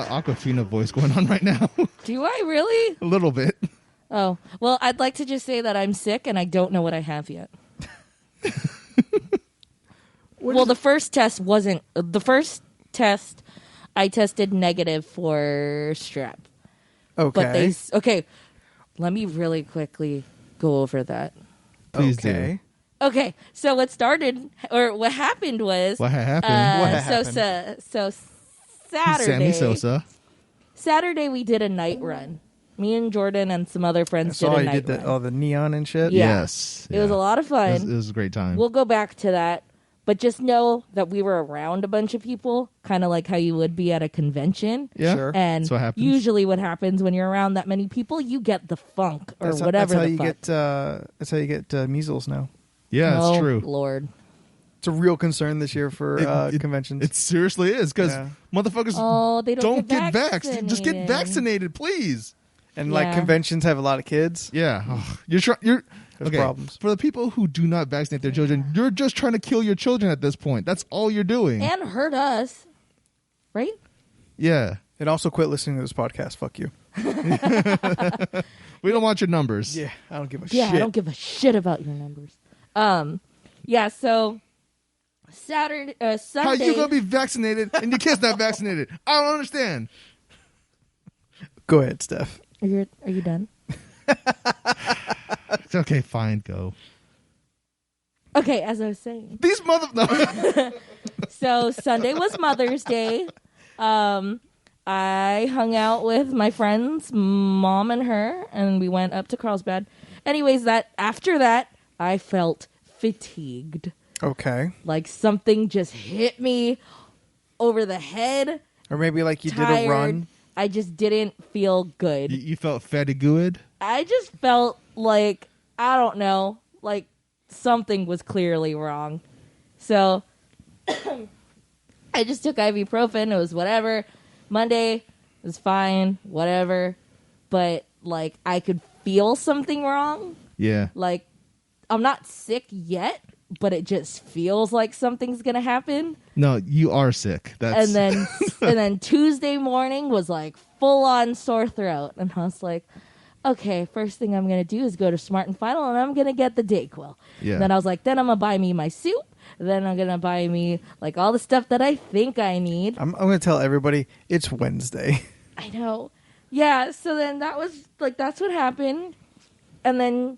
got an Aquafina voice going on right now. Do I really? A little bit. Oh, well, I'd like to just say that I'm sick and I don't know what I have yet. Well, the first test wasn't... The first test, I tested negative for strep. Okay. But okay, let me really quickly go over that. Please okay. do. Okay, so what happened was... What happened? So Saturday... Sammy Sosa. Saturday, we did a night run. Me and Jordan and some other friends did a night run. All the neon and shit? Yeah. Yes. It was a lot of fun. It was a great time. We'll go back to that. But just know that we were around a bunch of people, kind of like how you would be at a convention. Yeah, sure. And that's what happens. Usually what happens when you're around that many people, you get the funk or whatever the fuck. That's how you get measles now. Yeah, it's true. Lord. It's a real concern this year for conventions. It seriously is, because motherfuckers they don't get vaxxed. Just get vaccinated, please. And like conventions have a lot of kids. Yeah. You're There's problems. For the people who do not vaccinate their children, you're just trying to kill your children at this point. That's all you're doing. And hurt us. Right? Yeah. And also quit listening to this podcast. Fuck you. We don't want your numbers. Yeah, I don't give a shit. Yeah, I don't give a shit about your numbers. Yeah, so Sunday. How you gonna be vaccinated and your kid's not vaccinated? I don't understand. Go ahead, Steph. Are you done? It's okay, fine, go. Okay, as I was saying. These no. So Sunday was Mother's Day. I hung out with my friend's mom and her, and we went up to Carlsbad. Anyways, after that, I felt fatigued. Okay. Like something just hit me over the head. Or maybe like you tired. did a run. I just didn't feel good. You felt fatty good? I just felt like, I don't know, like something was clearly wrong. So I just took ibuprofen. It was whatever. Monday was fine, whatever. But like I could feel something wrong. Yeah. Like I'm not sick yet, but it just feels like something's gonna happen. No, you are sick. And then Tuesday morning was like full on sore throat, and I was like, okay, first thing I'm gonna do is go to Smart and Final, and I'm gonna get the Dayquil. Yeah. And then I was like, then I'm gonna buy me my soup. Then I'm gonna buy me like all the stuff that I think I need. I'm gonna tell everybody it's Wednesday. I know. Yeah. So then that was like that's what happened, and then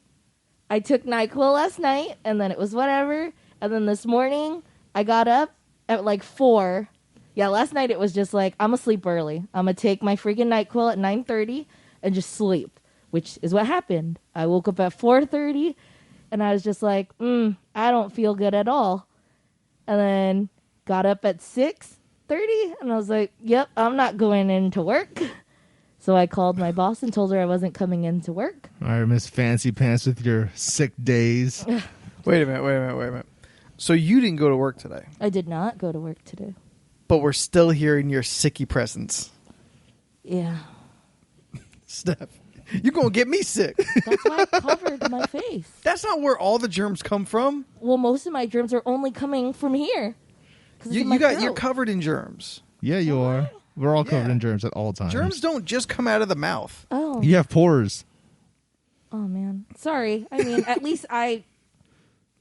I took NyQuil last night, and then it was whatever. And then this morning, I got up at like 4. Yeah, last night it was just like, I'm going to sleep early. I'm going to take my freaking NyQuil at 9:30 and just sleep, which is what happened. I woke up at 4:30, and I was just like, I don't feel good at all. And then got up at 6:30, and I was like, yep, I'm not going into work. So I called my boss and told her I wasn't coming into work. All right, Miss Fancy Pants with your sick days. Wait a minute. So you didn't go to work today? I did not go to work today. But we're still hearing your sicky presence. Yeah. Steph, you're going to get me sick. That's why I covered my face. That's not where all the germs come from. Well, most of my germs are only coming from here. You're covered in germs. Yeah, you are. We're all covered in germs at all times. Germs don't just come out of the mouth. Oh. You have pores. Oh, man. Sorry. I mean, at least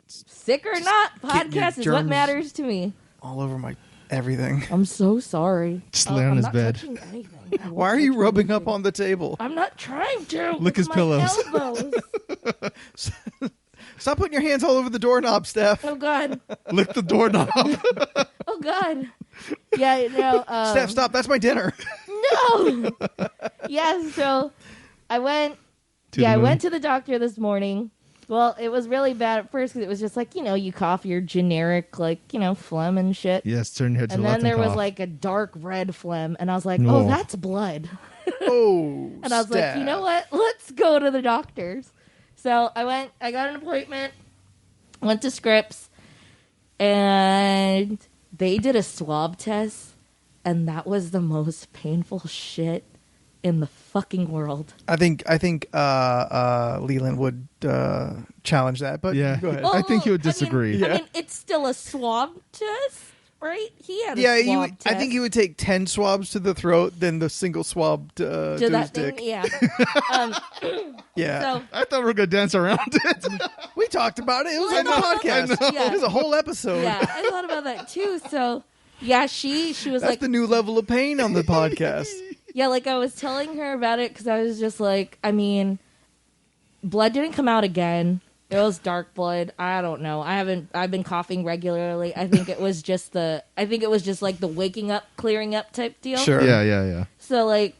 sick or not, podcast is what matters to me. All over my everything. I'm so sorry. Just lay on his bed. Why are you rubbing up on the table? I'm not trying to. Lick his pillows. Elbows. Stop putting your hands all over the doorknob, Steph. Oh, God. Lick the doorknob. Oh, God. Yeah, no. Steph, stop. That's my dinner. No. Yeah, so I went to the doctor this morning. Well, it was really bad at first because it was just like, you cough your generic, like, phlegm and shit. Yes, turn your head to and the left then there and was cough. like a dark red phlegm, and I was like, oh, that's blood. Oh, and I was like, you know what? Let's go to the doctor's. So I got an appointment, went to Scripps, and they did a swab test, and that was the most painful shit in the fucking world. I think Leland would challenge that, but yeah, go ahead. I think he would disagree. I mean, it's still a swab test. right? He had a Yeah, swab I test. think he would take 10 swabs to the throat, then the single swab to his that dick. thing. Yeah. Yeah. So I thought we were gonna dance around it. We talked about it. It was on the I podcast. know. Yeah. It was a whole episode. yeah, I thought about that too. So yeah, she was That's like, the new level of pain on the podcast. yeah, like I was telling her about it because I was just like, I mean, blood didn't come out again. It was dark blood. I don't know. I've been coughing regularly. I think it was just like the waking up, clearing up type deal. Sure. Yeah. So like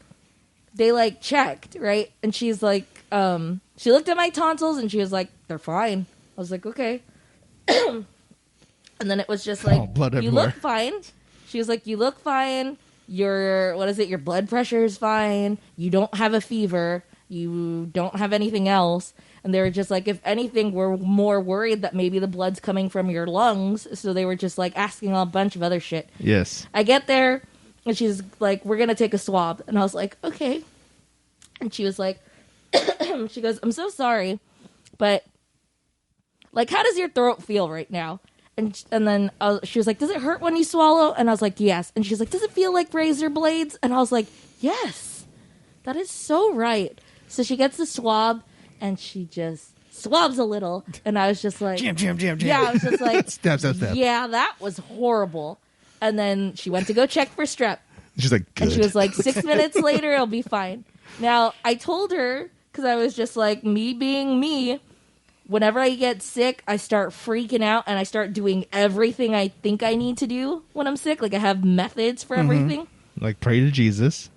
they like checked, right? And she's like, she looked at my tonsils and she was like, they're fine. I was like, okay. And then it was just like, blood you everywhere. look fine. She was like, you look fine. Your blood pressure is fine. You don't have a fever. You don't have anything else. And they were just like, if anything, we're more worried that maybe the blood's coming from your lungs. So they were just like asking a bunch of other shit. Yes. I get there and she's like, we're going to take a swab. And I was like, okay. And she was like, she goes, I'm so sorry, but like, how does your throat feel right now? And then she was like, does it hurt when you swallow? And I was like, yes. And she's like, does it feel like razor blades? And I was like, yes, that is so right. So she gets the swab and she just swabs a little. And I was just like, Jam. yeah, I was just like, Step. yeah, that was horrible. And then she went to go check for strep. She's like, good. And she was like, 6 minutes later, it'll be fine. Now, I told her, because I was just like, me being me, whenever I get sick, I start freaking out and I start doing everything I think I need to do when I'm sick. Like, I have methods for everything. like, pray to Jesus.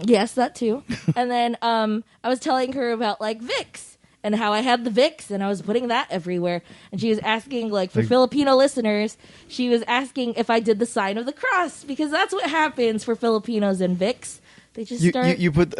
Yes, that too. And then I was telling her about, like, Vicks and how I had the Vicks and I was putting that everywhere. And she was asking, like, for Filipino listeners, she was asking if I did the sign of the cross because that's what happens for Filipinos and Vicks. They just start... You put...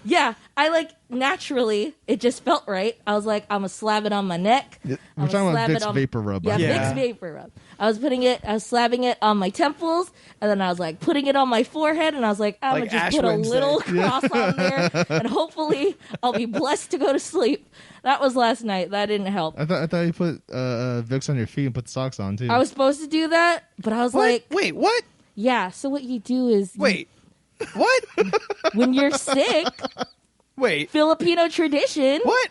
Yeah, I like naturally. It just felt right. I was like, I'm gonna slap it on my neck. We're talking about Vicks Vapor Rub. Yeah, Yeah. Vicks Vapor Rub. I was slapping it on my temples, and then I was like putting it on my forehead, and I was like, I'm Like gonna just Ash put Wednesday. a little cross on there, and hopefully I'll be blessed to go to sleep. That was last night. That didn't help. I thought you put Vicks on your feet and put socks on too. I was supposed to do that, but I was What? like, Wait, what? yeah. So what you do is, Wait. What? when you're sick, Wait. Filipino tradition. What?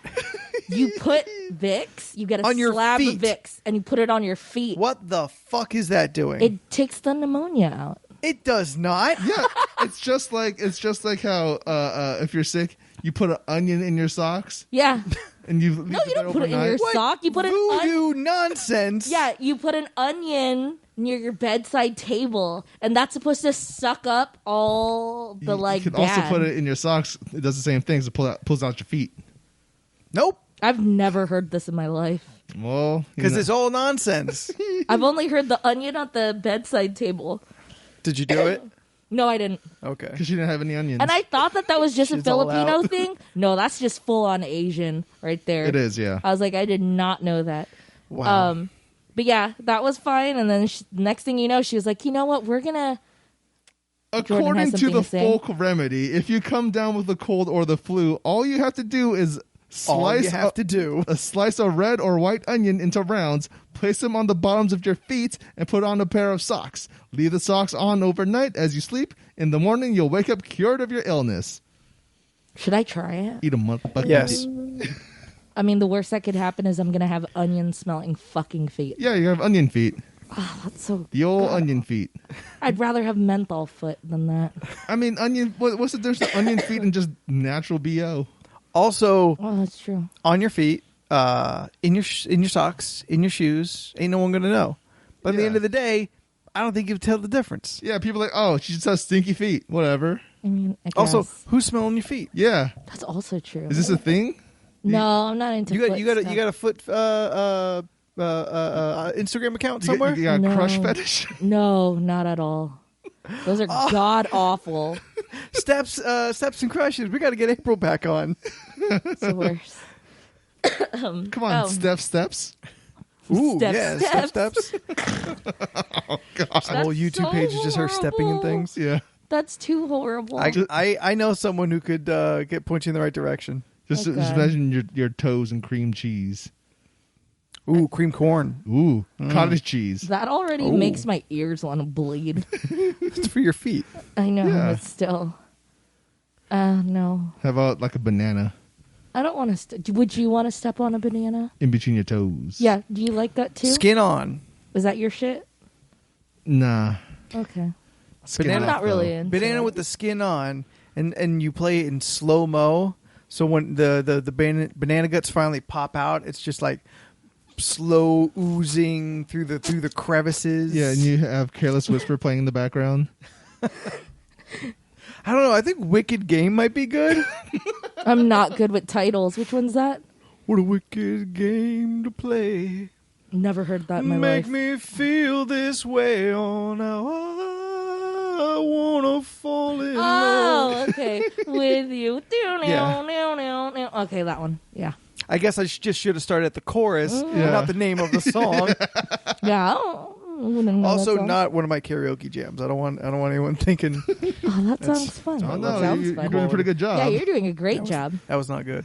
You put Vicks, you get a On your slab feet. of Vicks, and you put it on your feet. What the fuck is that doing? It takes the pneumonia out. It does not. Yeah, it's just like how if you're sick, you put an onion in your socks Yeah. and you No, you don't put it in your What sock. You put an voodoo nonsense. Yeah, you put an onion near your bedside table, and that's supposed to suck up all the You like could bad. also put it in your socks. It does the same thing. So pulls out your feet. Nope. I've never heard this in my life. Well, Because it's all nonsense. I've only heard the onion at the bedside table. Did you do it? No, I didn't. Okay. because she didn't have any onions. And I thought that was just a She's all Filipino out. thing. No, that's just full on Asian right there. It is, yeah. I was like, I did not know that. Wow. But yeah, that was fine. And then next thing you know, she was like, you know what? We're going to... Jordan has According to something the to say. folk remedy, if you come down with the cold or the flu, all you have to do is all you slice have to do. a slice of red or white onion into rounds, place them on the bottoms of your feet, and put on a pair of socks. Leave the socks on overnight as you sleep. In the morning, you'll wake up cured of your illness. Should I try it? Eat a motherfucker. Yes. I mean, the worst that could happen is I'm going to have onion-smelling fucking feet. Yeah, you have onion feet. Oh, that's so... The old onion feet. I'd rather have menthol foot than that. I mean, onion. What's the difference between onion feet and just natural BO? Also, Oh, that's true. on your feet, in your socks, in your shoes, ain't no one gonna know. But at the Yeah. end of the day, I don't think you can tell the difference. Yeah, people are like, oh, she just has stinky feet. Whatever. I mean, I guess. Also, who's smelling your feet? Yeah. That's also true. Is this a thing? No, I'm not into You got foot you got stuff. you got a foot Instagram account somewhere? You got a No. crush fetish? No, not at all. Those are god awful. Steps and crushes. We got to get April back on. It's the worst. Come on, Oh. Steps. Ooh, Steps, yeah, steps. Oh, God. The whole YouTube so page is just her stepping in horrible. things. Yeah. That's too horrible. I know someone who could point you in the right direction. Just Okay. imagine your toes and cream cheese. Ooh, cream corn. Ooh, cottage cheese. That already makes my ears want to bleed. It's for your feet. I know, Yeah. but still. No. How about like a banana I don't want to. Would you want to step on a banana? in between your toes? Yeah. Do you like that too? Skin on. Is that your shit? Nah. Okay. Skin Banana- I'm off, not really though. into Banana it. with the skin on, and you play it in slow mo. So when the banana guts finally pop out, it's just like slow oozing through the crevices. Yeah, and you have Careless Whisper playing in the background. I don't know. I think Wicked Game might be good. I'm not good with titles. Which one's that? What a wicked game to play. Never heard that in my Make life. me feel this way on how I wanna fall in love. Oh, okay. With you. Yeah. Okay, that one. Yeah. I guess I just should have started at the chorus, Yeah. not the name of the song. Yeah. Wouldn't know Also, that song. not one of my karaoke jams. I don't want anyone thinking Oh, that sounds fun. Oh, That no, sounds you're fun. doing a pretty good job. Yeah, you're doing a great job. that was not good.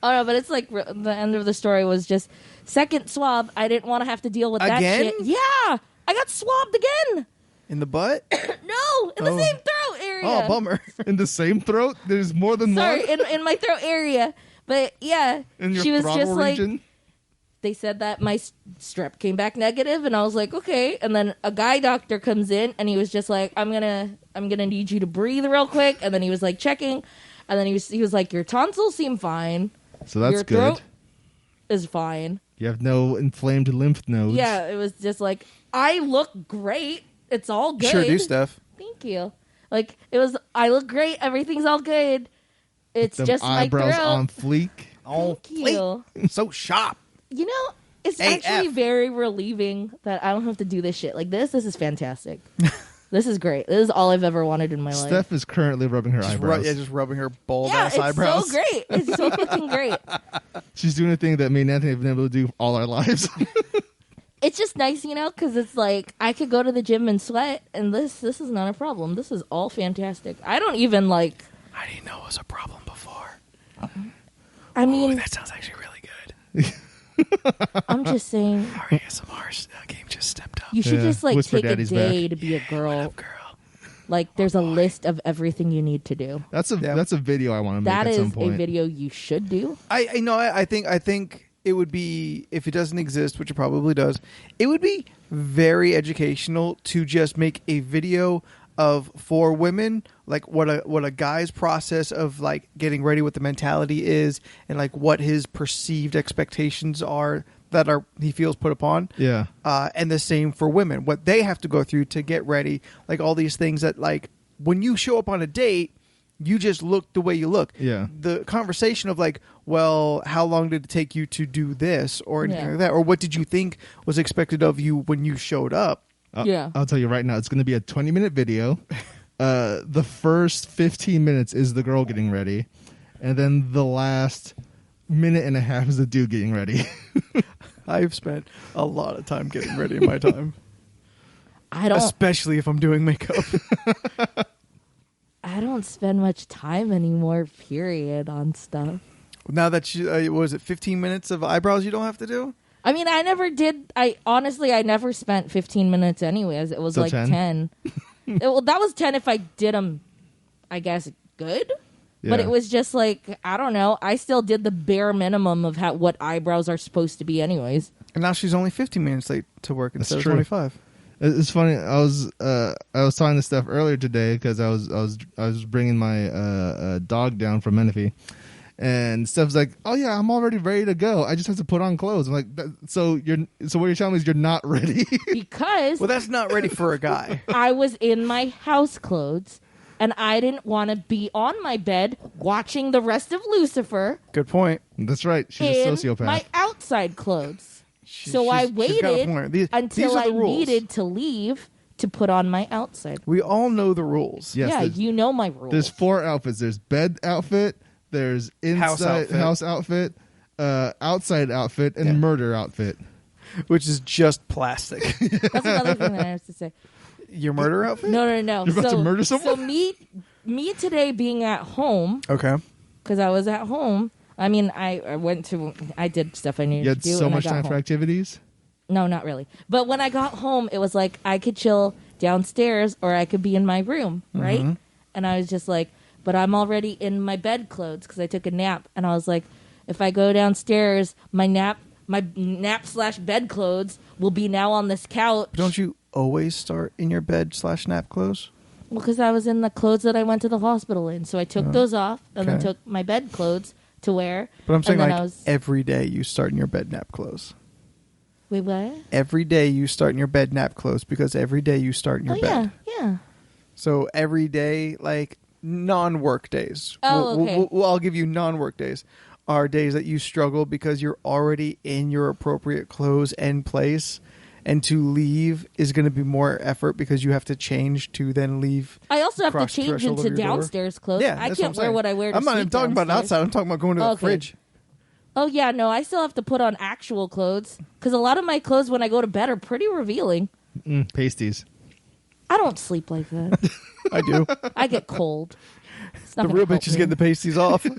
Oh no, but it's like the end of the story was just second swab. I didn't want to have to deal with Again? that shit. Yeah, I got swabbed again. In the butt? No, in the Oh. same throat area. Oh, bummer. In the same throat? There's more than Sorry, one? in my throat area. But yeah, In your she was throttle just like, region? they said that my strep came back negative, and I was like, okay. And then a guy doctor comes in, and he was just like, I'm gonna need you to breathe real quick. And then he was like checking, and then he was like, your tonsils seem fine. So that's Your good. throat is fine. You have no inflamed lymph nodes. Yeah, it was just like, I look great. It's all good. Sure do, Steph. Thank you. Like, it was, I look great. Everything's all good. It's Them just my eyebrows throat. on fleek. Oh, Thank you. so sharp. You know, it's AF. actually very relieving that I don't have to do this shit. Like, this is fantastic. This is great. This is all I've ever wanted in my life. Steph is currently rubbing her eyebrows. Just rubbing her bald Yeah, ass it's eyebrows. so great. It's so fucking great. She's doing a thing that me and Anthony have been able to do all our lives. It's just nice, you know, because it's like I could go to the gym and sweat, and this is not a problem. This is all fantastic. I don't even like. I didn't know it was a problem before. I mean, That sounds actually really good. I'm just saying, Our ASMR game just stepped up. you should Yeah, just like Whisper take Daddy's a day back. to be a girl. Girl. Like, there's a list of everything you need to do. That's a video I want to make That at some is a point. video you should do. I know. I think it would be, if it doesn't exist, which it probably does, it would be very educational to just make a video of, for women, like what a guy's process of like getting ready, what the mentality is, and like what his perceived expectations are that are he feels put upon. Yeah. And the same for women, what they have to go through to get ready, like all these things that, like, when you show up on a date, you just look the way you look. Yeah. The conversation of like, well, how long did it take you to do this or anything Yeah. like that, or what did you think was expected of you when you showed up? Yeah. I'll tell you right now, it's going to be a 20-minute video. The first 15 minutes is the girl getting ready, and then the last minute and a half is the dude getting ready. I've spent a lot of time getting ready in my time, I don't. especially if I'm doing makeup. I don't spend much time anymore. Period on stuff. Now that you, was it 15 minutes of eyebrows you don't have to do? I mean, I never did. I never spent 15 minutes anyways. It was So like 10? 10. Well, that was 10 if I did them, I guess, good. But Yeah. it was just like, I don't know. I still did the bare minimum of what eyebrows are supposed to be anyways. And now she's only 15 minutes late to work That's instead of true. 25. It's funny. I was talking to Steph earlier today because I was bringing my dog down from Menifee, and Steph's like, "Oh yeah, I'm already ready to go. I just have to put on clothes." I'm like, "So what you're telling me is you're not ready?" Because Well, that's not ready for a guy. I was in my house clothes and I didn't want to be on my bed watching the rest of Lucifer Good point. That's right. She's in a sociopath. my outside clothes. So I She's got a waited point. These until are I the rules. needed to leave to put on my outside. We all know the rules. Yes, yeah, there's- you know my rules. There's 4 outfits. There's bed outfit. There's inside house outfit, outside outfit, and Yeah. murder outfit. Which is just plastic. That's another thing that I have to say. Your murder outfit? No. You're about to murder someone? So me today being at home, Okay. because I was at home, I mean, I did stuff I needed You to had do. so and I much got time home. for activities? No, not really. But when I got home, it was like I could chill downstairs or I could be in my room, right? And I was just like, but I'm already in my bed clothes because I took a nap. And I was like, if I go downstairs, my nap / bed clothes will be now on this couch. But don't you always start in your bed / nap clothes? Well, because I was in the clothes that I went to the hospital in. So I took those off and then Okay. took my bed clothes to wear. But I'm saying and then like I was, every day you start in your bed nap clothes. wait, what? Every day you start in your bed nap clothes because every day you start in your bed. Yeah. So every day, like non-work days. Oh, okay. I'll give you non-work days. Are days that you struggle because you're already in your appropriate clothes and place, and to leave is going to be more effort because you have to change to then leave. I also have to Cross the change threshold into of your door. downstairs clothes. Yeah, I that's can't what I'm wear what I wear to I'm not even sleep talking about downstairs. outside. I'm talking about going to the Okay. fridge. Oh, yeah, no, I still have to put on actual clothes because a lot of my clothes when I go to bed are pretty revealing. Pasties. I don't sleep like that. I do. I get cold. It's not The gonna real help bitch is me. getting the pasties off. How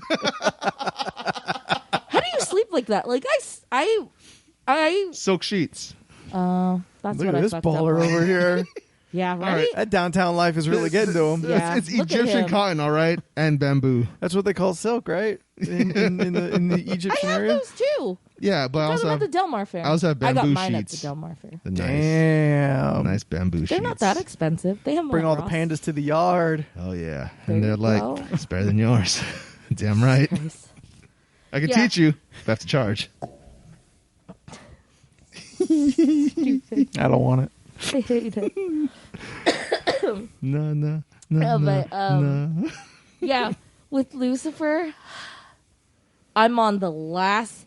do you sleep like that? Like, I Silk sheets. that's Look what at I this fucked up baller on. over here. Yeah, right? That downtown life is really getting to him. Yeah. It's look at Egyptian him. cotton, all right? And bamboo. That's what they call silk, right? In the I Egyptian have area. those too. Yeah, but I I also at have the Del Mar Fair. I also have I got bamboo mine sheets. at the Del Mar Fair. the Damn. nice bamboo sheets. They're not that expensive. They have them Bring at all the Ross. pandas to the yard. Oh yeah, There and they're you like, go. it's better than yours. Damn right. Nice. I can Yeah. teach you if I have to charge. Stupid. I don't want it. I hate it. No. But no. yeah, with Lucifer, I'm on the last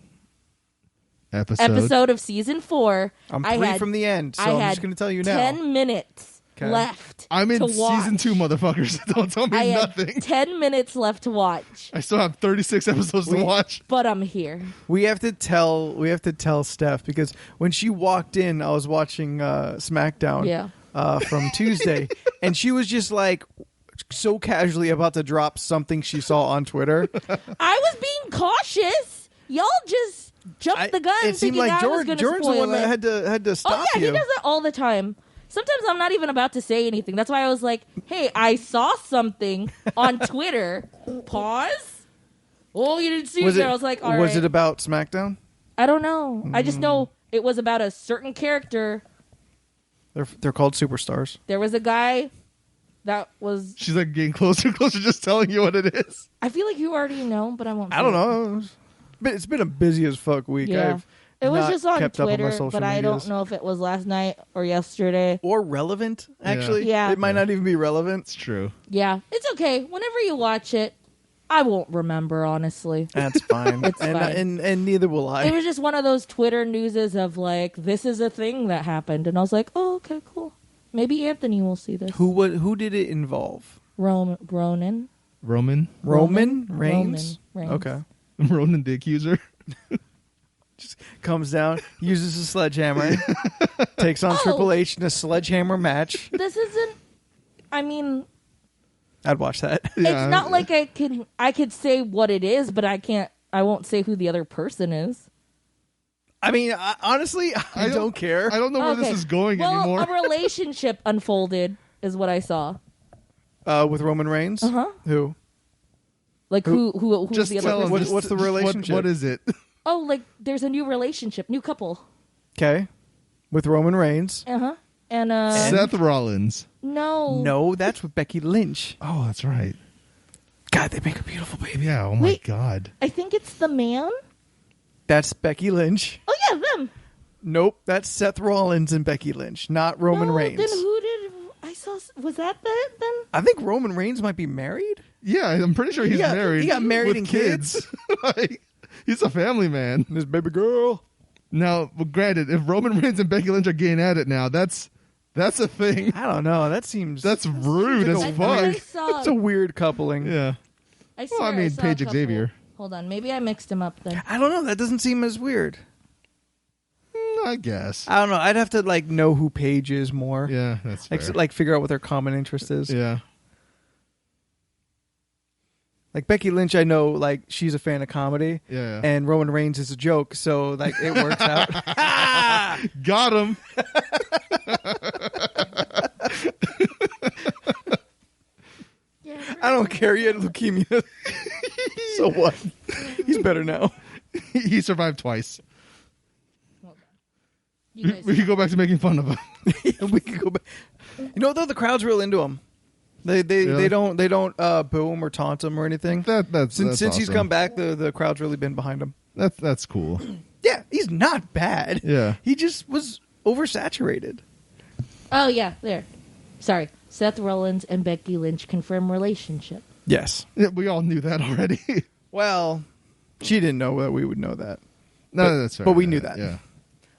episode of season 4. I'm I 3 had- from the end, so I I'm had just going to tell you now. 10 minutes 'Kay. left. I'm in to watch. season 2, motherfuckers. Don't tell me I had nothing. 10 minutes left to watch, I still have 36 episodes to watch. but I'm here. We have to tell Steph because when she walked in, I was watching SmackDown Yeah. from Tuesday, and she was just like so casually about to drop something she saw on Twitter. I was being cautious. Y'all just jumped the gun. It seemed thinking like I was gonna Jordan's the spoil one that it. had to stop Oh yeah, you. he does that all the time. Sometimes I'm not even about to say anything. That's why I was like, "Hey, I saw something on Twitter." Pause. Oh, you didn't see it? I was like, "All right." Was it about SmackDown? I don't know. I just know it was about a certain character. They're called superstars. There was a guy that was. She's like getting closer and closer, just telling you what it is. I feel like you already know, but I won't. I don't know. It's been a busy as fuck week. Yeah. I've It was not just on kept up Twitter, my social but I medias. don't know if it was last night or yesterday. Or relevant, actually. Yeah. It might not even be relevant. It's true. Yeah, it's okay. Whenever you watch it, I won't remember, honestly. That's fine. It's fine. And neither will I. It was just one of those Twitter newses of like, this is a thing that happened. And I was like, oh, okay, cool. Maybe Anthony will see this. Who did it involve? Ronan. Roman? Roman Reigns? Reigns. Okay. Ronan the accuser? Just comes down, uses a sledgehammer, takes on Oh. Triple H in a sledgehammer match. This isn't, I mean, I'd watch that. Yeah. it's not like I could say what it is, but I won't say who the other person is. I mean, honestly, I don't care. I don't know where Okay. this is going well, anymore. a relationship unfolded is what I saw. With Roman Reigns? Uh-huh. Who? Like who's Just the tell other him. person? What's the relationship? What is it? Oh, like there's a new relationship, new couple. Okay. With Roman Reigns. Uh-huh. And Seth Rollins. no. No, that's with Becky Lynch. Oh, that's right. God, they make a beautiful baby. Yeah, oh my Wait. God. I think it's the man. That's Becky Lynch. Oh yeah, them. Nope, that's Seth Rollins and Becky Lynch, not Roman no, Reigns. Then who did I saw? Was that then? I think Roman Reigns might be married. Yeah, I'm pretty sure he's married. He got married with and kids. Like, he's a family man. And his baby girl. Now, well, granted, if Roman Reigns and Becky Lynch are getting at it now, that's a thing. I don't know. That seems That's rude seems as like I thought I fuck. saw. It's a weird coupling. Yeah. I Well, I swear mean, saw a Paige couple. Xavier. Hold on, maybe I mixed him up then. I don't know. That doesn't seem as weird. I guess. I don't know. I'd have to like know who Paige is more. Yeah, that's fair. Like figure out what their common interest is. Yeah. Like Becky Lynch, I know, like she's a fan of comedy, Yeah. and Roman Reigns is a joke, so like it works out. Got him. Yeah, I don't care. He had leukemia, so what? He's better now. He survived twice. You guys We could go back to making fun of him. Yeah, we could go back. You know, though, the crowd's real into him. They Really? they don't boo him or taunt him or anything. That's Since he's awesome. come back, the crowd's really been behind him. That's cool. Yeah, he's not bad. Yeah. He just was oversaturated. Oh yeah, there. Sorry, Seth Rollins and Becky Lynch confirm relationship. Yes. Yeah, we all knew that already. Well, she didn't know that we would know that. No, that's fair. but we knew that. Yeah.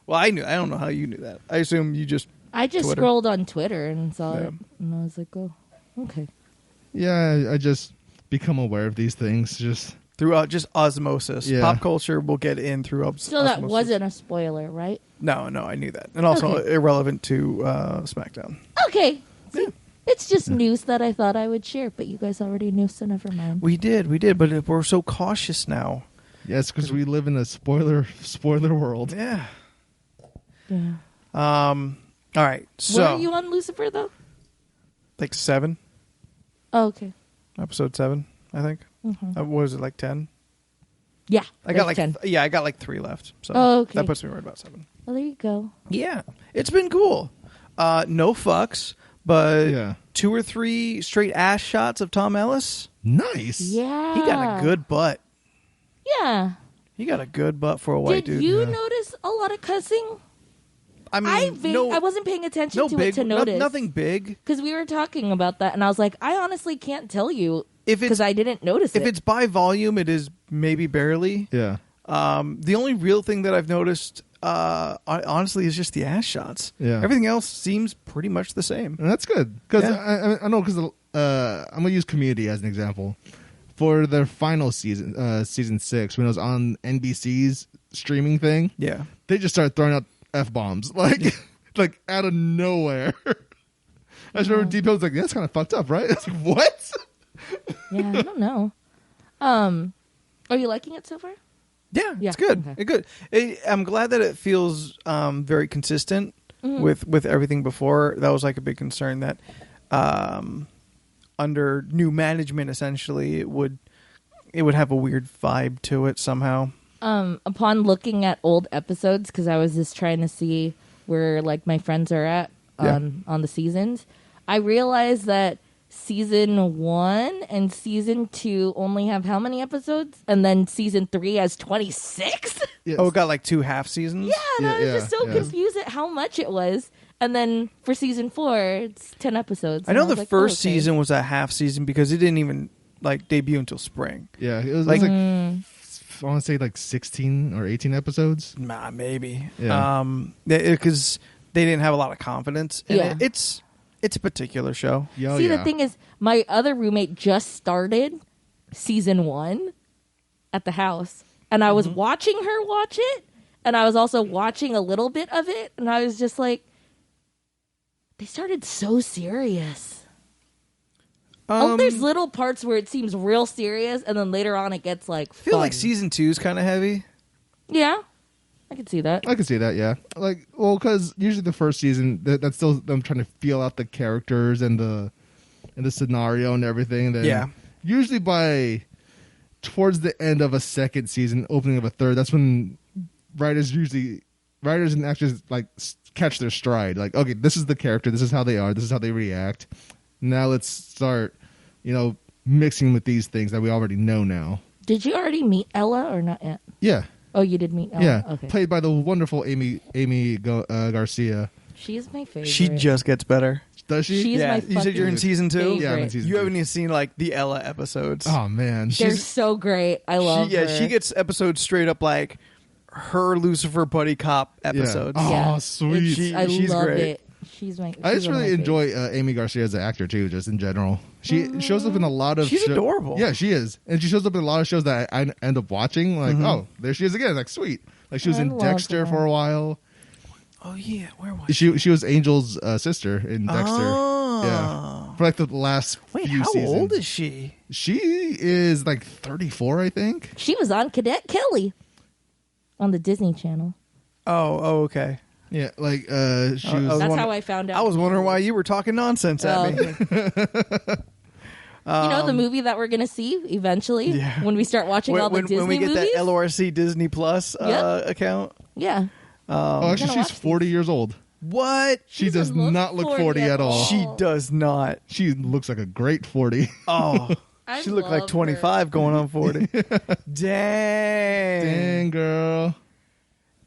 Well, I knew. I don't know how you knew that. I assume you just. I just Twitter. scrolled on Twitter and saw Yeah. it, and I was like, oh, okay. Yeah, I just become aware of these things. Just Through just osmosis. Yeah. Pop culture will get in through So that wasn't a spoiler, right? No, I knew that. And also Okay. irrelevant to SmackDown. Okay. See, it's just news that I thought I would share, but you guys already knew, so never mind. We did, but we're so cautious now. yes, because we live in a spoiler world. Yeah. Yeah. All right. So, Were you on Lucifer though? like 7, Oh, okay. episode 7, I think. Mhm. What was it, like 10? Yeah. I got like 10. I got like 3 left. So Oh, okay. that puts me right about 7. Well, there you go. Yeah, it's been cool. No fucks, but Yeah. 2 or 3 straight ass shots of Tom Ellis. Nice. Yeah. He got a good butt. Yeah. He got a good butt for a white Did dude. you Yeah. notice a lot of cussing? I mean, I wasn't paying attention no to big, it to notice. nothing big. Because we were talking about that, and I was like, I honestly can't tell you If because it's I didn't notice if it. it's by volume, it is maybe barely. Yeah. The only real thing that I've noticed, honestly, is just the ass shots. Yeah. Everything else seems pretty much the same. And that's good because Yeah. I know because I'm gonna use Community as an example for their final season, season 6, when it was on NBC's streaming thing. Yeah. They just started throwing out F-bombs like out of nowhere. I just remember D-Pill was like, "That's kind of fucked up, right?" It's like, what? Yeah, I don't know. Are you liking it so far? Yeah, Yeah, it's good. okay. It's good. I'm glad that it feels very consistent with everything before. That was like a big concern that under new management, essentially, it would have a weird vibe to it somehow. Upon looking at old episodes, because I was just trying to see where like my friends are at on the seasons, I realized that season 1 and season 2 only have how many episodes, and then season 3 has 26. Yes. Oh, it got like 2 half seasons. Yeah, and I was Yeah, just so yeah. confused at how much it was. And then for season 4, it's 10 episodes. I And know was the like, first oh, okay. season was a half season because it didn't even like debut until spring. Yeah, it was Like- like I want to say like 16 or 18 episodes. Nah, maybe. Yeah. Because they didn't have a lot of confidence. And Yeah. it's a particular show. Yeah, See, the thing is, my other roommate just started season 1 at the house, and I was watching her watch it, and I was also watching a little bit of it, and I was just like, they started so serious. There's little parts where it seems real serious, and then later on it gets like I feel fun. like season 2 is kind of heavy. Yeah, I can see that. I can see that. Yeah, like because usually the first season that's still them trying to feel out the characters and the scenario and everything. And then Yeah. usually by towards the end of a second season, opening of a third, that's when writers and actors like catch their stride. Like, okay, this is the character, this is how they are, this is how they react. Now let's start, mixing with these things that we already know now. Did you already meet Ella or not yet? Yeah, Oh, you did meet Ella? yeah. Okay. Played by the wonderful Amy Garcia. She is my favorite. She just gets better. Does she? She's yeah. my You said you're in fucking season 2? favorite. Yeah, I'm in season You 2. haven't even seen like the Ella episodes. Oh man, They're so great. I love her. She gets episodes straight up like her Lucifer buddy cop episodes. Yeah. Oh, sweet. I She's love great. it. She's my. I she's just one of really my favorites. enjoy Amy Garcia as an actor too, just in general. She shows up in a lot of. She's adorable. Yeah, she is, and she shows up in a lot of shows that I end up watching. Like, oh, there she is again. Like, sweet. Like she was I in love Dexter her. for a while. Oh yeah, where was She was Angel's sister in Dexter. Yeah, for like the last Wait, few how seasons. old is she? She is like 34, I think. She was on Cadet Kelly on the Disney Channel. Oh, okay. Yeah, like she I was. was That's how I found out. I was wondering why you were talking nonsense at me. Okay. You know the movie that we're gonna see eventually Yeah. when we start watching all the Disney when we get movies. that LoRC Disney Plus Yep. account. Yeah, Oh, actually, gonna she's watch 40 years old. What? She She does doesn't not look look 40 40 at all. She does not. She looks like a great 40. Oh, I she looked like love 25 going on 40. Dang. Dang, girl.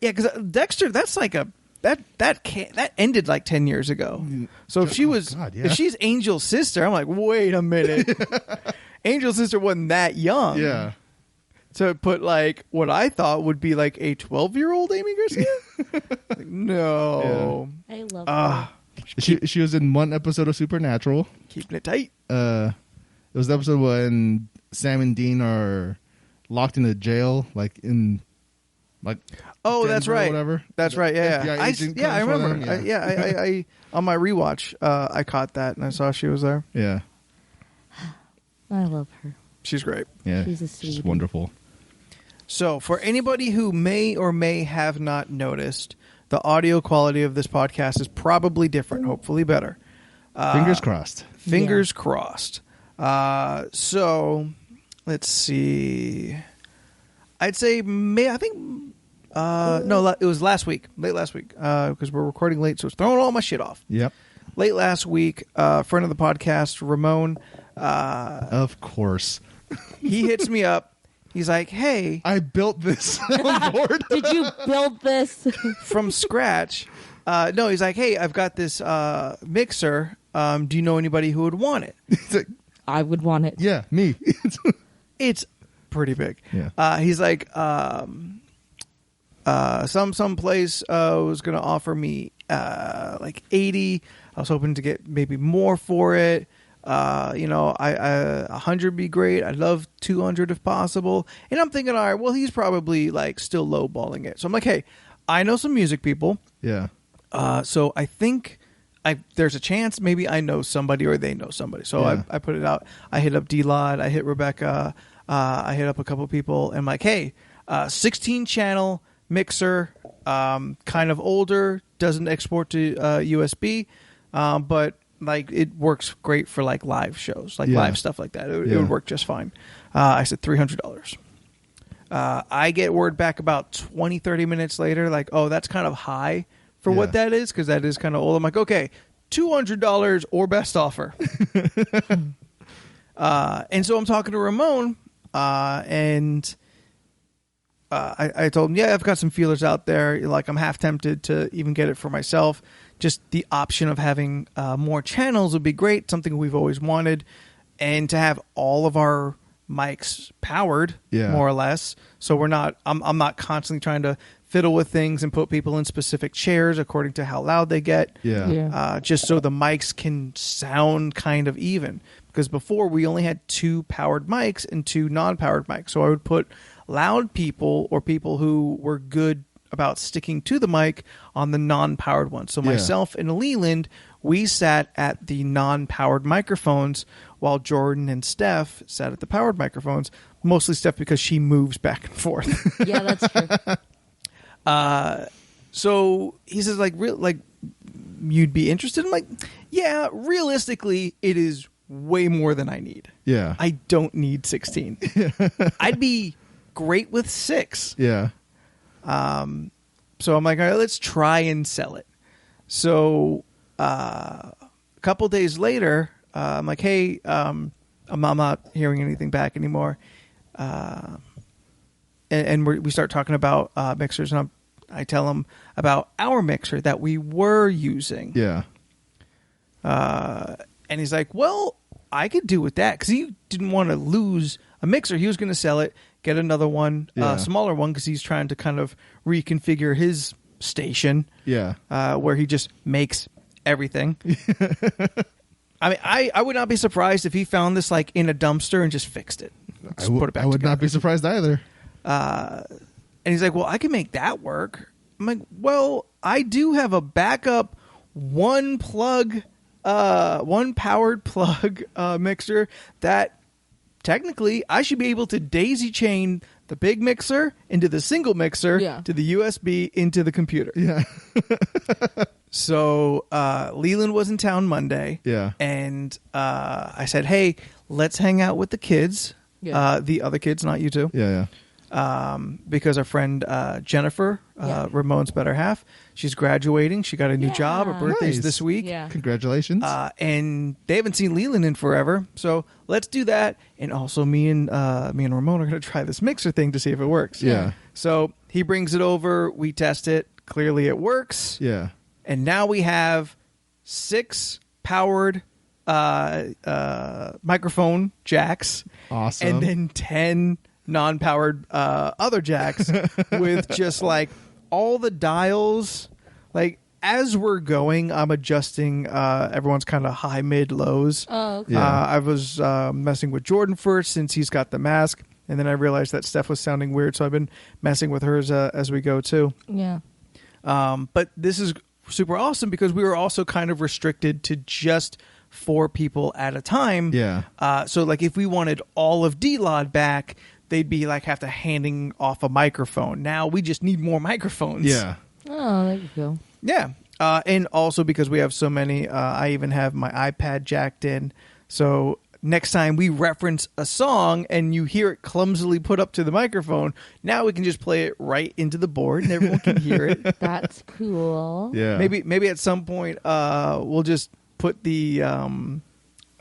Yeah, because Dexter, that's like a that ended like 10 years ago. So if she was, God, yeah. if she's Angel's sister, I'm like, wait a minute. Angel's sister wasn't that young. Yeah. To put like what I thought would be like a 12-year-old Amy Garcia. Like, no. I love her. She was in one episode of Supernatural. Keeping it tight. It was the episode when Sam and Dean are locked in a jail, like in like Oh, Denver that's or right. whatever. That's right. Yeah, FBI yeah. agent I comes for remember. them. I on my rewatch, I caught that and I saw she was there. Yeah. I love her. She's great. Yeah. She's a She's sweetie. wonderful. So, for anybody who may or may have not noticed, the audio quality of this podcast is probably different, hopefully better. Fingers crossed. Fingers crossed. So, let's see. I'd say I think no, it was late last week, because we're recording late, so it's throwing all my shit off. Yep. Late last week, friend of the podcast, Ramon, Of course. he hits me up. He's like, hey, I built this on board. Did you build this? from scratch. No, he's like, hey, I've got this mixer. Do you know anybody who would want it? It's like, I would want it. yeah, me. It's pretty big. Yeah. He's like, some place was going to offer me like 80. I was hoping to get maybe more for it. I 100 be great. I'd love 200 if possible. And I'm thinking, all right, well, he's probably like still lowballing it. So I'm like, hey, I know some music people. Yeah. So I think there's a chance maybe I know somebody or they know somebody. So Yeah. I put it out. I hit up D-Lod. I hit Rebecca. I hit up a couple people. And I'm like, hey, 16 channel mixer, kind of older, doesn't export to USB, but like it works great for like live shows, like live stuff like that. It would work just fine. I said $300. I get word back about 20-30 minutes later, like, oh, that's kind of high for what that is, because that is kind of old. I'm like, okay, $200 or best offer. And so I'm talking to Ramon, and I told him, yeah, I've got some feelers out there. Like, I'm half tempted to even get it for myself. Just the option of having more channels would be great, something we've always wanted. And to have all of our mics powered, more or less. So I'm not constantly trying to fiddle with things and put people in specific chairs according to how loud they get. Just so the mics can sound kind of even. Because before we only had 2 powered mics and 2 non-powered mics. So I would put loud people or people who were good about sticking to the mic on the non-powered one. So myself and Leland, we sat at the non-powered microphones while Jordan and Steph sat at the powered microphones. Mostly Steph because she moves back and forth. Yeah, that's true. So he says, like, you'd be interested? I'm like, yeah, realistically, it is way more than I need. Yeah. I don't need 16. I'd be great with 6. Yeah. So I'm like, all right, let's try and sell it. So a couple days later, I'm like, hey, I'm not hearing anything back anymore. And we start talking about mixers, and I tell him about our mixer that we were using. Yeah. And he's like, well, I could do with that, because he didn't want to lose a mixer. He was going to sell it, get another one, smaller one, because he's trying to kind of reconfigure his station. Yeah. Where he just makes everything. I mean, I would not be surprised if he found this like in a dumpster and just fixed it. Just put it back I would together. not be surprised either. And he's like, well, I can make that work. I'm like, well, I do have a backup 1 plug one powered plug mixer that technically I should be able to daisy chain the big mixer into the single mixer to the USB into the computer. Yeah. So Leland was in town Monday. Yeah. And I said, hey, let's hang out with the kids. Yeah. The other kids, not you two. Yeah. Because our friend Jennifer, Ramon's better half, she's graduating. She got a new job. Her birthday's Nice. this week. Yeah. Congratulations. And they haven't seen Leland in forever. So let's do that. And also me and Ramon are going to try this mixer thing to see if it works. Yeah. So he brings it over. We test it. Clearly it works. Yeah. And now we have 6 powered microphone jacks. Awesome. And then 10 non-powered other jacks with just like all the dials. Like as we're going, I'm adjusting everyone's kind of high, mid, lows. Oh, okay. Yeah. I was messing with Jordan first since he's got the mask. And then I realized that Steph was sounding weird. So I've been messing with hers as we go too. Yeah. But this is super awesome because we were also kind of restricted to just 4 people at a time. Yeah. So like if we wanted all of D-Lod back, they'd be like have to handing off a microphone. Now we just need more microphones. Yeah. Oh, there you go. Yeah. And also because we have so many, I even have my iPad jacked in. So next time we reference a song and you hear it clumsily put up to the microphone, now we can just play it right into the board and everyone can hear it. That's cool. Yeah. Maybe at some point we'll just put the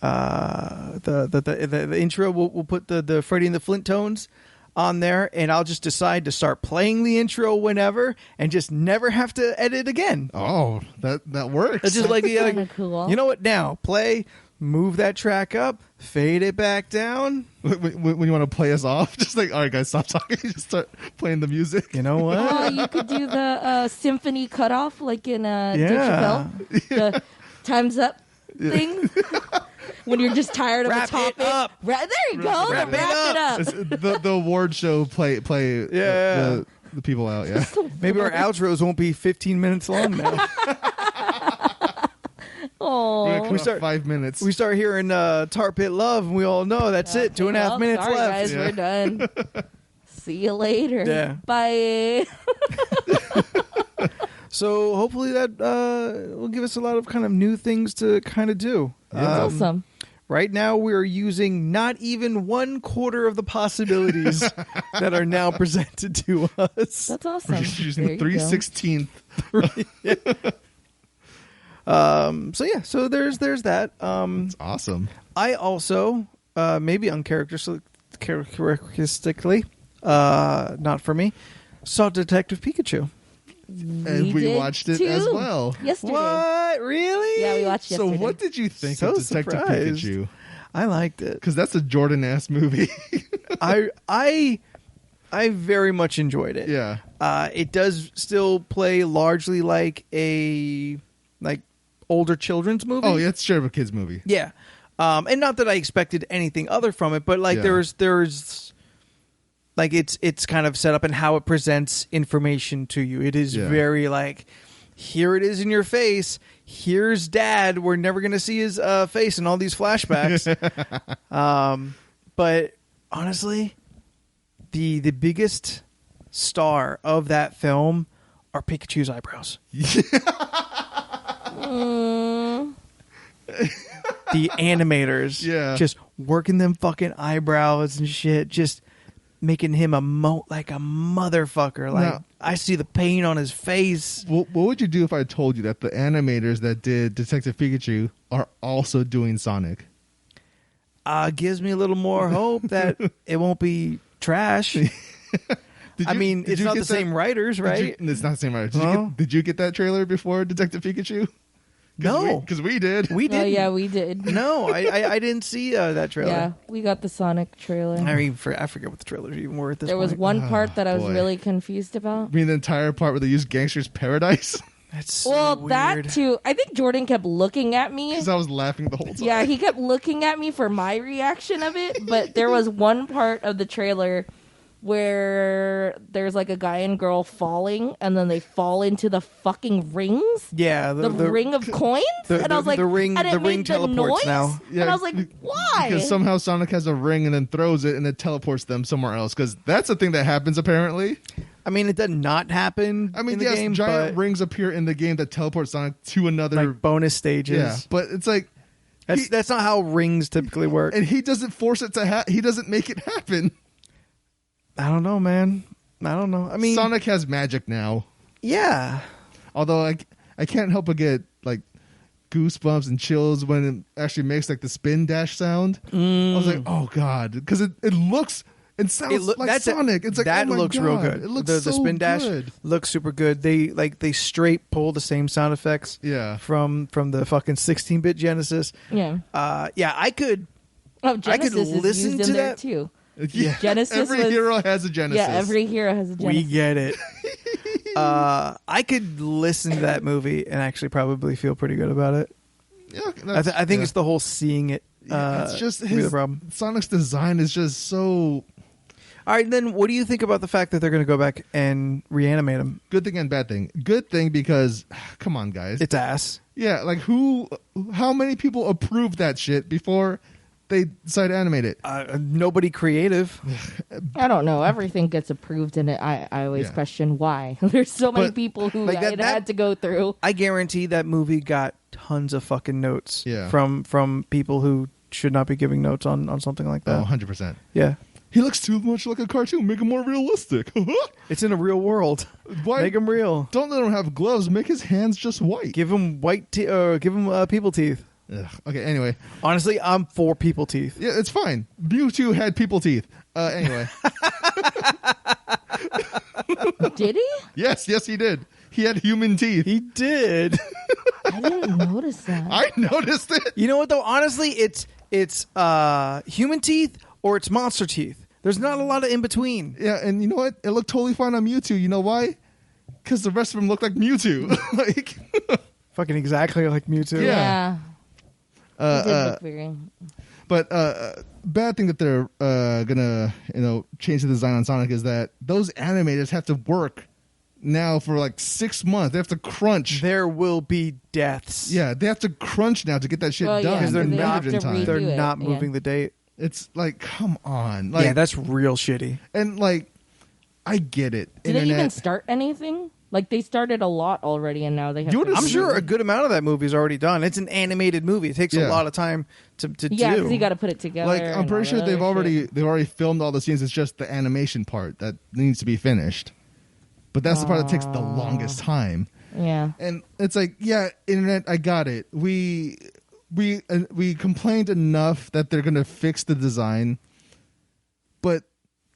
intro. We'll put the Freddie and the Flint tones on there, and I'll just decide to start playing the intro whenever, and just never have to edit again. Oh, that works. It's just like Kind of cool. you know what? Now play, move that track up, fade it back down. when you want to play us off, just like, all right, guys, stop talking. Just start playing the music. You know what? Oh, you could do the symphony cutoff like in Dave Yeah. Chappelle. The time's up thing. When you're just tired of Wrap a topic. it up. There you go. Wrap Wrap it it up. It's the award show play Yeah. the people out. Yeah. Maybe our outros won't be 15 minutes long now. Oh. We start 5 minutes. We start hearing Tar Pit Love, and we all know that's it. 2.5 minutes sorry, left. Guys, Yeah. we're done. See you later. Yeah. Bye. So hopefully that will give us a lot of kind of new things to kind of do. That's awesome. Right now we're using not even 1/4 of the possibilities that are now presented to us. That's awesome. We're just using There you go. 3/16. So there's that. It's awesome. I also maybe uncharacteristically, not for me, saw Detective Pikachu. And we did watched it too. as well. Yesterday. What? Really? Yeah, we watched So yesterday. what did you think So of Detective surprised. Pikachu? I liked it. Because that's a Jordan-ass movie. I very much enjoyed it. Yeah. It does still play largely like a older children's movie. Oh, yeah, it's sure a kid's movie. Yeah. And not that I expected anything other from it, but like Yeah. there's like it's kind of set up and how it presents information to you. It is very like, here it is in your face. Here's Dad. We're never going to see his face in all these flashbacks. But honestly, the biggest star of that film are Pikachu's eyebrows. The animators, just working them fucking eyebrows and shit, just making him like a motherfucker. Like, Now- I see the pain on his face. What would you do if I told you that the animators that did Detective Pikachu are also doing Sonic? Gives me a little more hope that it won't be trash. Did I mean, did it's you not get the same writers, Did right? you- it's not the same writers. No. Did you get that trailer before Detective Pikachu? No. Because we did. We Oh, didn't. yeah, we did. No, I didn't see that trailer. Yeah, we got the Sonic trailer. I forget what the trailers even were at this There was point. one part that I was boy. really confused about. I mean, the entire part where they used Gangster's Paradise. That's so Well, weird. that too. I think Jordan kept looking at me. Because I was laughing the whole time. Yeah, he kept looking at me for my reaction of it. But there was one part of the trailer where there's like a guy and girl falling, and then they fall into the fucking rings. Yeah, The ring of coins, and I was like, the ring, and it the ring made the teleports noise? now. Yeah, and I was like, why? Because somehow Sonic has a ring and then throws it and it teleports them somewhere else. Because that's a thing that happens apparently. I mean, it does not happen. I mean, in the yes, game, giant but rings appear in the game that teleport Sonic to another. like bonus stages. Yeah, but it's like That's not how rings typically work. and he doesn't force it to he doesn't make it happen. I don't know, man. I don't know. I mean, Sonic has magic now. yeah. Although I can't help but get like goosebumps and chills when it actually makes like the spin dash sound. I was like, oh god, because it looks and sounds like Sonic. It's like, that oh my looks god, real good. It looks the so spin dash good. looks super good. They straight pull the same sound effects. Yeah. From the fucking 16-bit Genesis. Yeah. Yeah, I could. Oh, Genesis is listen used to in there that. too. Yeah. Genesis Every was- hero has a Genesis. Yeah, every hero has a Genesis. We get it. I could listen to that movie and actually probably feel pretty good about it. Yeah, I think it's the whole seeing it. it's just be the problem. Sonic's design is just so All right, then what do you think about the fact that they're going to go back and reanimate him? good thing and bad thing. Good thing because come on, guys. It's ass. Yeah, like how many people approved that shit before they decided to animate it? Nobody creative. I don't know. Everything gets approved, and I always Yeah. question why. There's so many But, people who like, it had to go through. I guarantee that movie got tons of fucking notes Yeah. from people who should not be giving notes on something like Oh, that. 100%. Yeah. He looks too much like a cartoon. Make him more realistic. It's in a real world. Why? Make him real. Don't let him have gloves. Make his hands just white. Give him give him people teeth. Ugh. Okay, anyway. Honestly, I'm for people teeth. Yeah, it's fine. Mewtwo had people teeth. Anyway. Did he? Yes, he did. He had human teeth. He did. I didn't notice that. I noticed it. You know what though? Honestly, it's human teeth or it's monster teeth. There's not a lot of in between. Yeah, and you know what? It looked totally fine on Mewtwo. You know why? Because the rest of them looked like Mewtwo. like, Fucking exactly like Mewtwo. Yeah. It did look very. but bad thing that they're gonna change the design on Sonic is that those animators have to work now for like 6 months. They have to crunch. There will be deaths. Yeah, they have to crunch now to get that shit Well, done. yeah, because they're they not have to redo They're it, not yeah. moving the date. It's like, come on. Like, Yeah, that's real shitty. and like, I get it. Did they even Internet. start anything? Like they started a lot already, and now they have. You to would've I'm redo sure it. a good amount of that movie is already done. It's an animated movie. It takes a Yeah. lot of time to Yeah, do. because you got to put it together. Like, I'm and pretty all sure that they've other shit. already filmed all the scenes. It's just the animation part that needs to be finished. But that's the part that takes the longest time. Yeah. And it's like, yeah, internet, I got it. We complained enough that they're gonna fix the design, but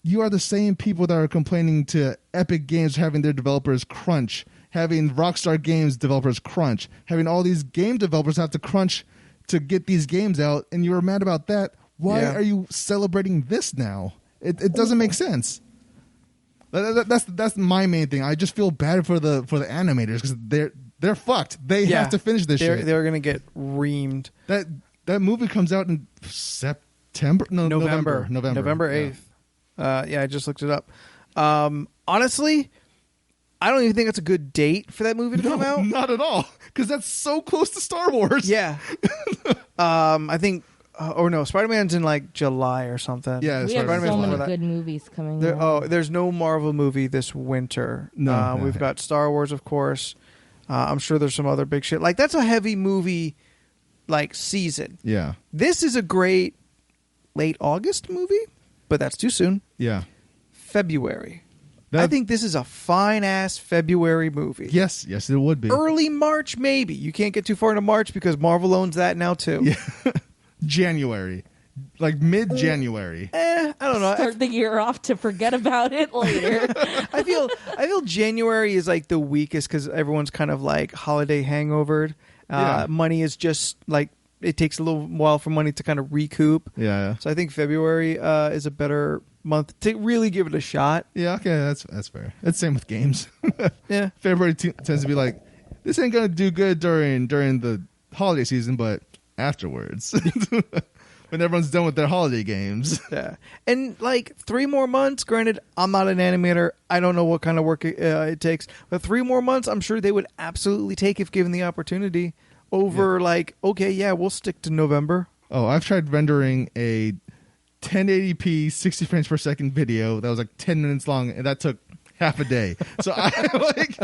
you are the same people that are complaining to Epic Games having their developers crunch, having Rockstar Games developers crunch, having all these game developers have to crunch to get these games out, and you're mad about that. Why Yeah. are you celebrating this now? It doesn't make sense. That's my main thing. I just feel bad for the animators because they're fucked. They have to finish this shit. They're gonna get reamed. That movie comes out in September. No, November. November Yeah. 8th. Yeah, I just looked it up. Honestly, I don't even think it's a good date for that movie to come out. Not at all, because that's so close to Star Wars. Yeah. I think. Or no, Spider-Man's in like July or something. Yeah, We have Spider-Man's so before many that. good movies coming. There, out. there's no Marvel movie this winter. No, We've no. got Star Wars, of course. I'm sure there's some other big shit. Like that's a heavy movie, like season. Yeah. This is a great late August movie, but that's too soon. Yeah. February. I think this is a fine ass February movie. Yes, it would be. Early March, maybe. You can't get too far into March because Marvel owns that now too. Yeah. January, like mid-January. I don't know. Start the year off to forget about it later. I feel January is like the weakest because everyone's kind of like holiday hangovered. Yeah. Money is just like it takes a little while for money to kind of recoup. Yeah. So I think February is a better month to really give it a shot. Yeah. Okay, that's fair. It's same with games. Yeah. February tends to be like, this ain't gonna do good during the holiday season, but afterwards. when everyone's done with their holiday games. Yeah. And like 3 more months, granted, I'm not an animator. I don't know what kind of work it takes. But 3 more months, I'm sure they would absolutely take if given the opportunity over like, okay, yeah, we'll stick to November. Oh, I've tried rendering a 1080p 60 frames per second video that was like 10 minutes long, and that took half a day. So I like,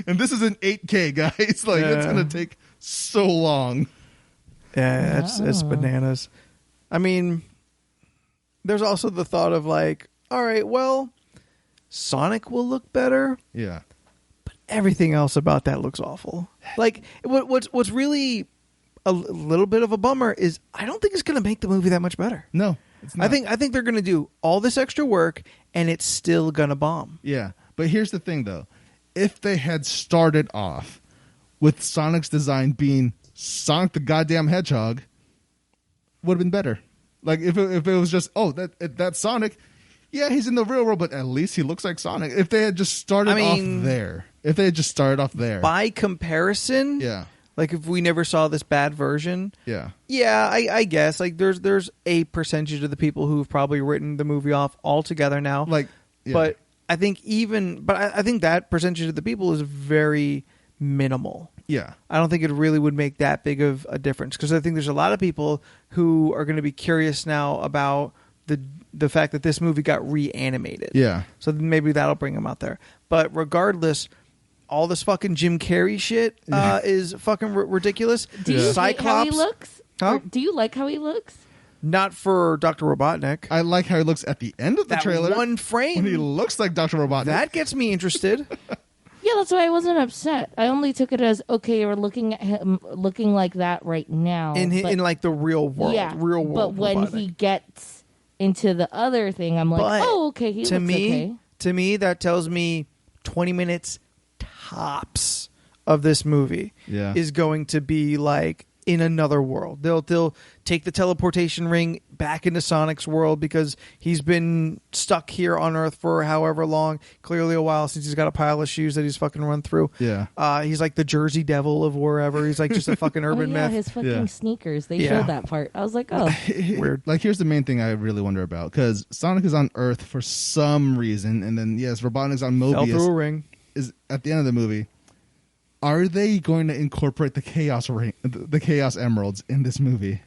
and this is an 8K, guys. Like it's gonna take so long. Yeah, it's bananas. I mean, there's also the thought of like, all right, well, Sonic will look better. Yeah. But everything else about that looks awful. Like, what's really a little bit of a bummer is I don't think it's going to make the movie that much better. No, it's not. I think they're going to do all this extra work and it's still going to bomb. Yeah, but here's the thing, though. If they had started off with Sonic's design being Sonic the goddamn Hedgehog, would have been better. Like if it was just that's Sonic. Yeah, he's in the real world, but at least he looks like Sonic. If they had just started off there. By comparison, Yeah. like if we never saw this bad version, Yeah. yeah, I guess like there's a percentage of the people who've probably written the movie off altogether now. Like, yeah. But I think I think that percentage of the people is very minimal. Yeah. I don't think it really would make that big of a difference because I think there's a lot of people who are going to be curious now about the fact that this movie got reanimated. Yeah. So maybe that'll bring them out there. But regardless, all this fucking Jim Carrey shit is fucking ridiculous. Do you like how he looks? Huh? Do you like how he looks? Not for Dr. Robotnik. I like how he looks at the end of the That trailer. one frame. When he looks like Dr. Robotnik. That gets me interested. Yeah, that's why I wasn't upset. I only took it as, okay, we're looking at him looking like that right now. in like the real world. Yeah, real world. but when Robotnik. he gets into the other thing, I'm like, But oh, okay, he looks okay. To me, that tells me 20 minutes tops of this movie is going to be like in another world. They'll take the teleportation ring back into Sonic's world because he's been stuck here on Earth for however long, clearly a while since he's got a pile of shoes that he's fucking run through. Yeah. He's like the Jersey Devil of wherever. He's like just a fucking urban myth. His fucking sneakers. They showed that part. I was like, oh. Weird. Like, here's the main thing I really wonder about, because Sonic is on Earth for some reason, and then, yes, Robotnik's on Mobius. Fell through a ring. Is at the end of the movie. Are they going to incorporate the Chaos Ring, the Chaos Emeralds in this movie?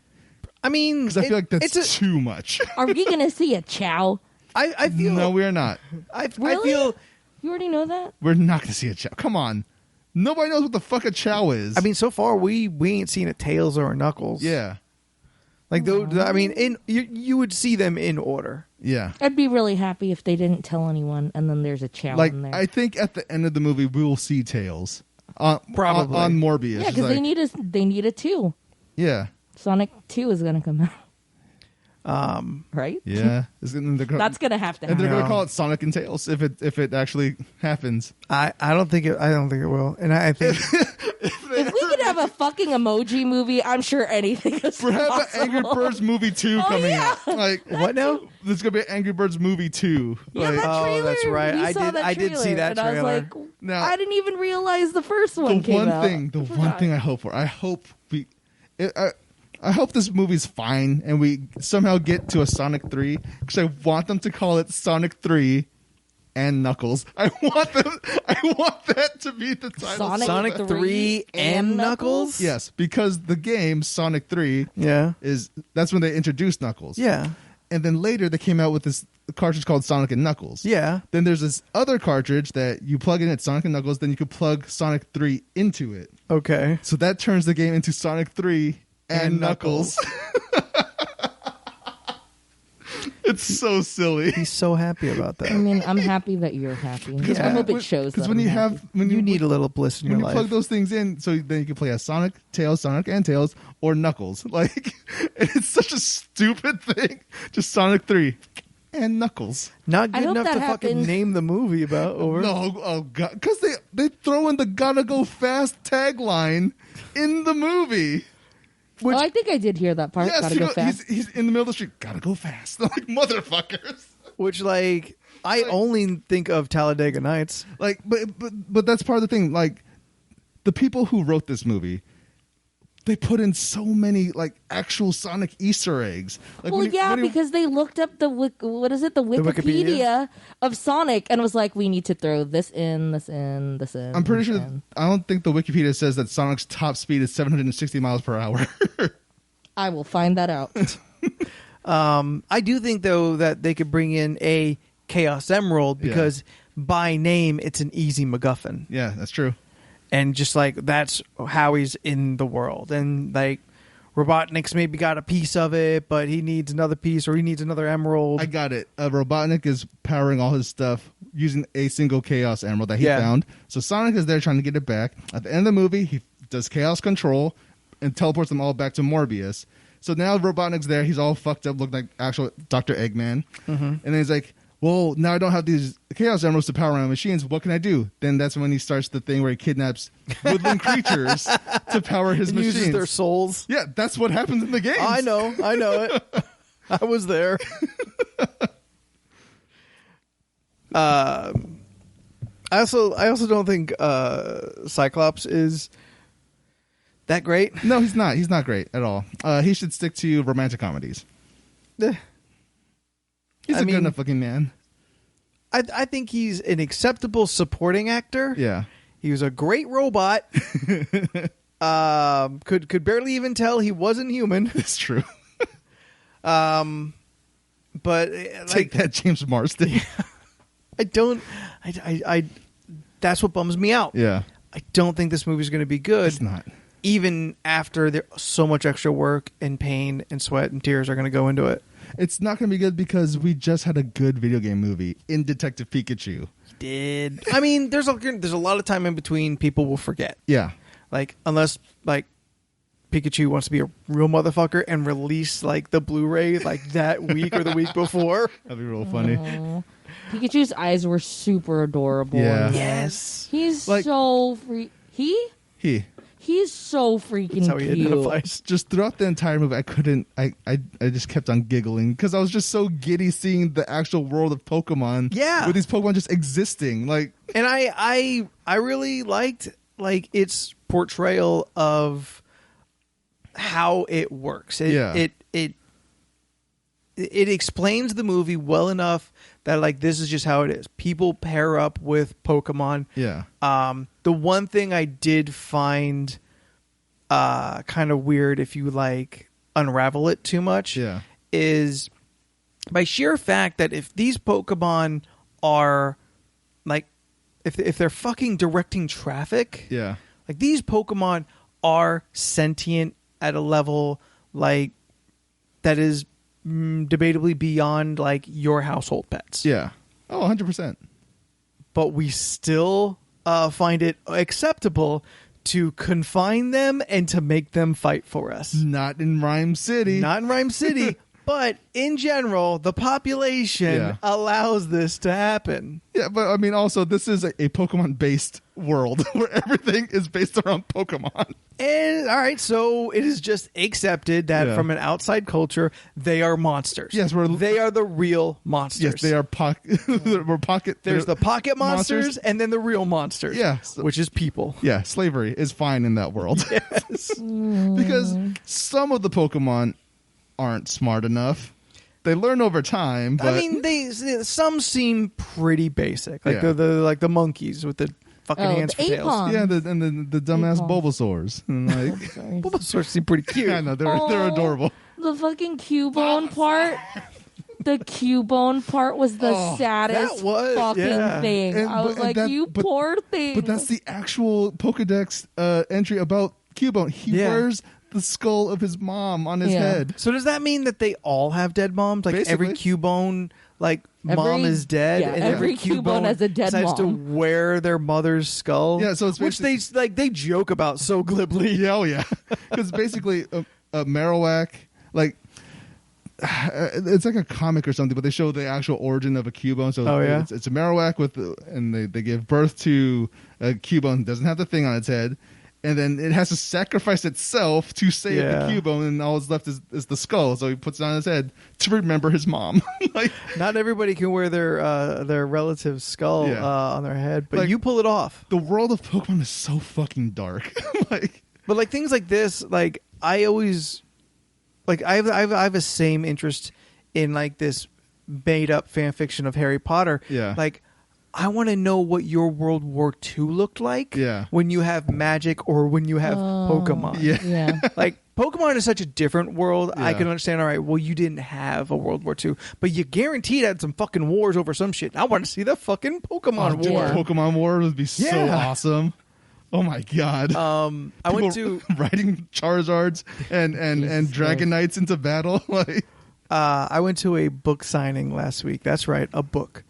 I mean, Because I feel like that's too much. Are we going to see a Chow? I feel No, we are not. I Really? feel. You already know that? We're not going to see a Chow. Come on. Nobody knows what the fuck a Chow is. I mean, so far we ain't seen a Tails or a Knuckles. yeah. Like I mean, you would see them in order. Yeah. I'd be really happy if they didn't tell anyone and then there's a Chow Like, in there. I think at the end of the movie, we will see Tails. Probably. On Morbius. yeah, because they need a 2. Yeah. Sonic 2 is going to come out. Right? Yeah. That's going to have to And they're happen. going to call it Sonic and Tails if it actually happens. I don't think it will. And I think If we could have a fucking emoji movie, I'm sure anything is Perhaps possible. an Angry Birds movie 2 coming out. Like, what now? There's going to be an Angry Birds movie 2. Yeah, Like, that trailer, that's right. I did see that and I was trailer. like, Now- I didn't even realize the first one the came one out. thing I hope for, I hope I hope this movie's fine and we somehow get to a Sonic 3, because I want them to call it Sonic 3 and Knuckles. I want that to be the title. Sonic 3 and Knuckles? Yes, because the game Sonic 3 that's when they introduced Knuckles. Yeah. And then later they came out with this cartridge called Sonic and Knuckles. Yeah. Then there's this other cartridge that you plug in at Sonic and Knuckles, then you could plug Sonic 3 into it. Okay. So that turns the game into Sonic 3 and Knuckles. It's so silly. He's so happy about that. I mean, I'm happy that you're happy. I hope it shows. Because that when I'm you happy. have when you need a little bliss in your when you life. plug those things in, so then you can play as Sonic, Tails, Sonic and Tails, or Knuckles. Like, it's such a stupid thing. Just Sonic 3 and Knuckles. Not I good hope enough that to fucking happens. name the movie about. Or No, oh god, because they throw in the "Gotta Go Fast" tagline in the movie. Oh, I think I did hear that part. Yes, Gotta go fast. He's in the middle of the street. Gotta go fast. They're like, motherfuckers. which like I only think of Talladega Nights. Like, but that's part of the thing. Like, the people who wrote this movie they put in so many like actual Sonic Easter eggs. Like, Well, because they looked up the Wikipedia of Sonic and was like, we need to throw this in, this in, this in. I'm pretty sure. I don't think the Wikipedia says that Sonic's top speed is 760 miles per hour. I will find that out. I do think though that they could bring in a Chaos Emerald because by name it's an easy MacGuffin. Yeah, that's true. And just like that's how he's in the world. And like Robotnik's maybe got a piece of it, but he needs another piece or he needs another emerald. I got it. Robotnik is powering all his stuff using a single Chaos Emerald that he found. So Sonic is there trying to get it back. At the end of the movie, he does Chaos Control and teleports them all back to Morbius. So now Robotnik's there. He's all fucked up, looking like actual Dr. Eggman. Mm-hmm. And then he's like, well, now I don't have these Chaos Emeralds to power my machines. What can I do? Then that's when he starts the thing where he kidnaps woodland creatures to power his machines. Uses their souls. Yeah, that's what happens in the game. I know it. I was there. I also don't think Cyclops is that great. No, he's not. He's not great at all. He should stick to romantic comedies. He's a good enough looking man. I think he's an acceptable supporting actor. Yeah. He was a great robot. Could barely even tell he wasn't human. It's true. But take that, James Marsden. I that's what bums me out. Yeah. I don't think this movie's going to be good. It's not. Even after there so much extra work and pain and sweat and tears are going to go into it. It's not going to be good because we just had a good video game movie in Detective Pikachu. Did. I mean, there's a lot of time in between people will forget. Yeah. Like, unless, like, Pikachu wants to be a real motherfucker and release, like, the Blu-ray, like, that week or the week before. That'd be real funny. Pikachu's eyes were super adorable. Yeah. Yes. He's like, so free. He's so freaking That's how he cute. identifies. Just throughout the entire movie, I just kept on giggling because I was just so giddy seeing the actual world of Pokemon. Yeah. With these Pokemon just existing. Like, and I really liked, like, its portrayal of how it works. It explains the movie well enough that, like, this is just how it is. People pair up with Pokemon. Yeah. The one thing I did find kind of weird, if you, like, unravel it too much, is by sheer fact that if these Pokemon are, like, if they're fucking directing traffic, like, these Pokemon are sentient at a level, like, that is debatably beyond, like, your household pets. Yeah. Oh, 100%. But we still find it acceptable to confine them and to make them fight for us. Not in Rhyme City. Not in Rhyme City, but in general, the population allows this to happen. Yeah, but I mean, also, this is a Pokemon-based world where everything is based around Pokemon. And, all right, so it is just accepted that from an outside culture, they are monsters. Yes, they are the real monsters. Yes, they are pocket. There's the pocket monsters and then the real monsters. Yeah. Which is people. Yeah, slavery is fine in that world. Yes. Because some of the Pokemon aren't smart enough. They learn over time, but I mean, some seem pretty basic, like the monkeys with the fucking hands for tails. Apons. Yeah, the dumbass Bulbasaurs. And like, Bulbasaurs seem pretty cute. Yeah, I know they're adorable. The fucking Cubone part. The Cubone part was the saddest fucking thing. I was like, you poor thing. But that's the actual Pokedex entry about Cubone. He wears the skull of his mom on his head. So does that mean that they all have dead moms? Like, every Cubone, like, mom is dead, yeah, and every Cubone has a dead decides mom. to wear their mother's skull. Yeah, so it's which they joke about so glibly. Yeah, oh yeah, because basically Marowak, like, it's like a comic or something, but they show the actual origin of a Cubone. So it's a Marowak and they give birth to a Cubone that doesn't have the thing on its head. And then it has to sacrifice itself to save the Cubone, and all that's left is the skull. So he puts it on his head to remember his mom. Like, not everybody can wear their relative's skull on their head, but, like, you pull it off. The world of Pokemon is so fucking dark. Like, But like things like this, like I always like I have a same interest in like this made up fan fiction of Harry Potter. Yeah. Like I want to know what your World War II looked like. Yeah. When you have magic or when you have Pokemon. Yeah. Yeah. Like Pokemon is such a different world. I Yeah. can understand. All right, well, you didn't have a World War II, but you guaranteed had some fucking wars over some shit. I want to see the fucking Pokemon Dude, war. Yeah. Pokemon War would be so Yeah. awesome. Oh my god! I went to riding Charizards and Jesus Dragonites into battle. Like, I went to a book signing last week. That's right, a book.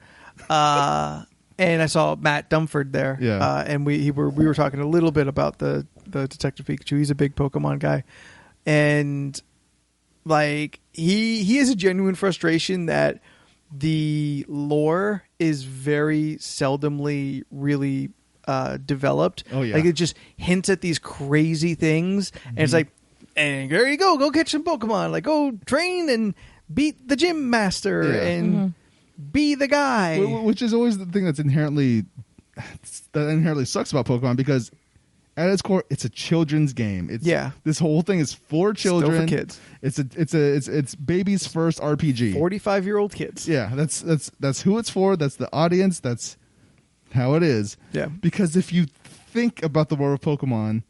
And I saw Matt Dumford there. Yeah. And we were talking a little bit about the Detective Pikachu. He's a big Pokemon guy, and like he has a genuine frustration that the lore is very seldomly really developed. Oh, yeah. Like it just hints at these crazy things, and it's like, and there you go catch some Pokemon. Like go train and beat the gym master Yeah. and be the guy. which is always the thing that inherently sucks about Pokemon, because at its core, it's a children's game. It's, Yeah. this whole thing is for children. Still for kids. It's baby's first RPG. 45-year-old kids. Yeah, that's who it's for. That's the audience. That's how it is. Yeah. Because if you think about the world of Pokemon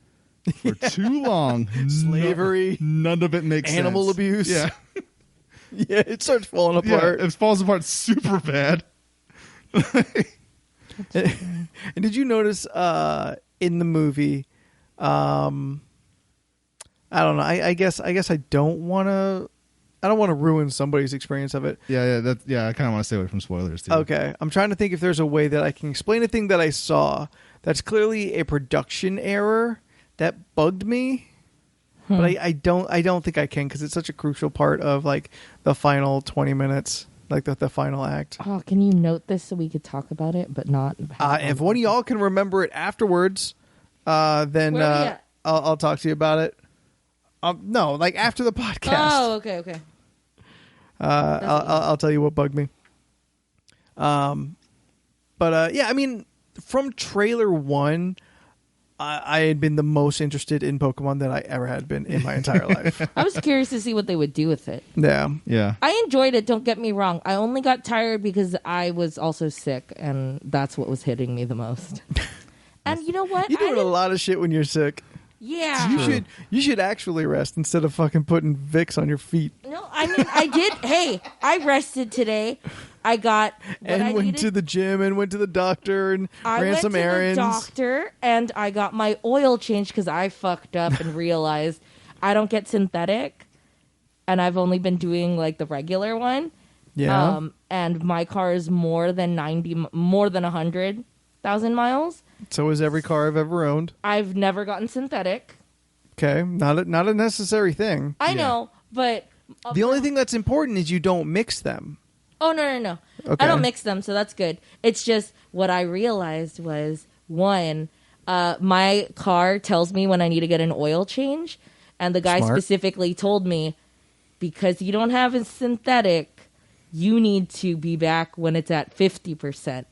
for too long, Slavery, none of it makes animal sense. abuse. Yeah. Yeah, it starts falling apart. Yeah, it falls apart super bad. And did you notice in the movie? I don't know. I guess I don't want to. I don't want to ruin somebody's experience of it. Yeah. I kind of want to stay away from spoilers too. Okay, I'm trying to think if there's a way that I can explain a thing that I saw that's clearly a production error that bugged me. But I don't think I can, because it's such a crucial part of like the final 20 minutes, like the final act. Oh, can you note this so we could talk about it, but not? If one of y'all can remember it afterwards, then Where are we at? I'll talk to you about it. No, like after the podcast. Oh, okay. I'll tell you what bugged me. But yeah, I mean, from trailer 1, I had been the most interested in Pokemon that I ever had been in my entire life. I was curious to see what they would do with it. Yeah. Yeah. I enjoyed it, don't get me wrong. I only got tired because I was also sick, and that's what was hitting me the most. And you know what? You're doing a lot of shit when you're sick. Yeah. You should actually rest instead of fucking putting Vicks on your feet. No, I mean, I did. Hey, I rested today. I got what And I went needed. to the gym and went to the doctor and I ran went some to errands. the doctor, and I got my oil changed because I fucked up and realized I don't get synthetic, and I've only been doing like the regular one. Yeah. And my car is more than 100,000 miles. So is every car I've ever owned. I've never gotten synthetic. Okay. Not a necessary thing. I Yeah. know, but The only thing that's important is you don't mix them. Oh, no. Okay. I don't mix them, so that's good. It's just what I realized was, one, my car tells me when I need to get an oil change, and the guy Smart. specifically told me, because you don't have a synthetic, you need to be back when it's at 50%.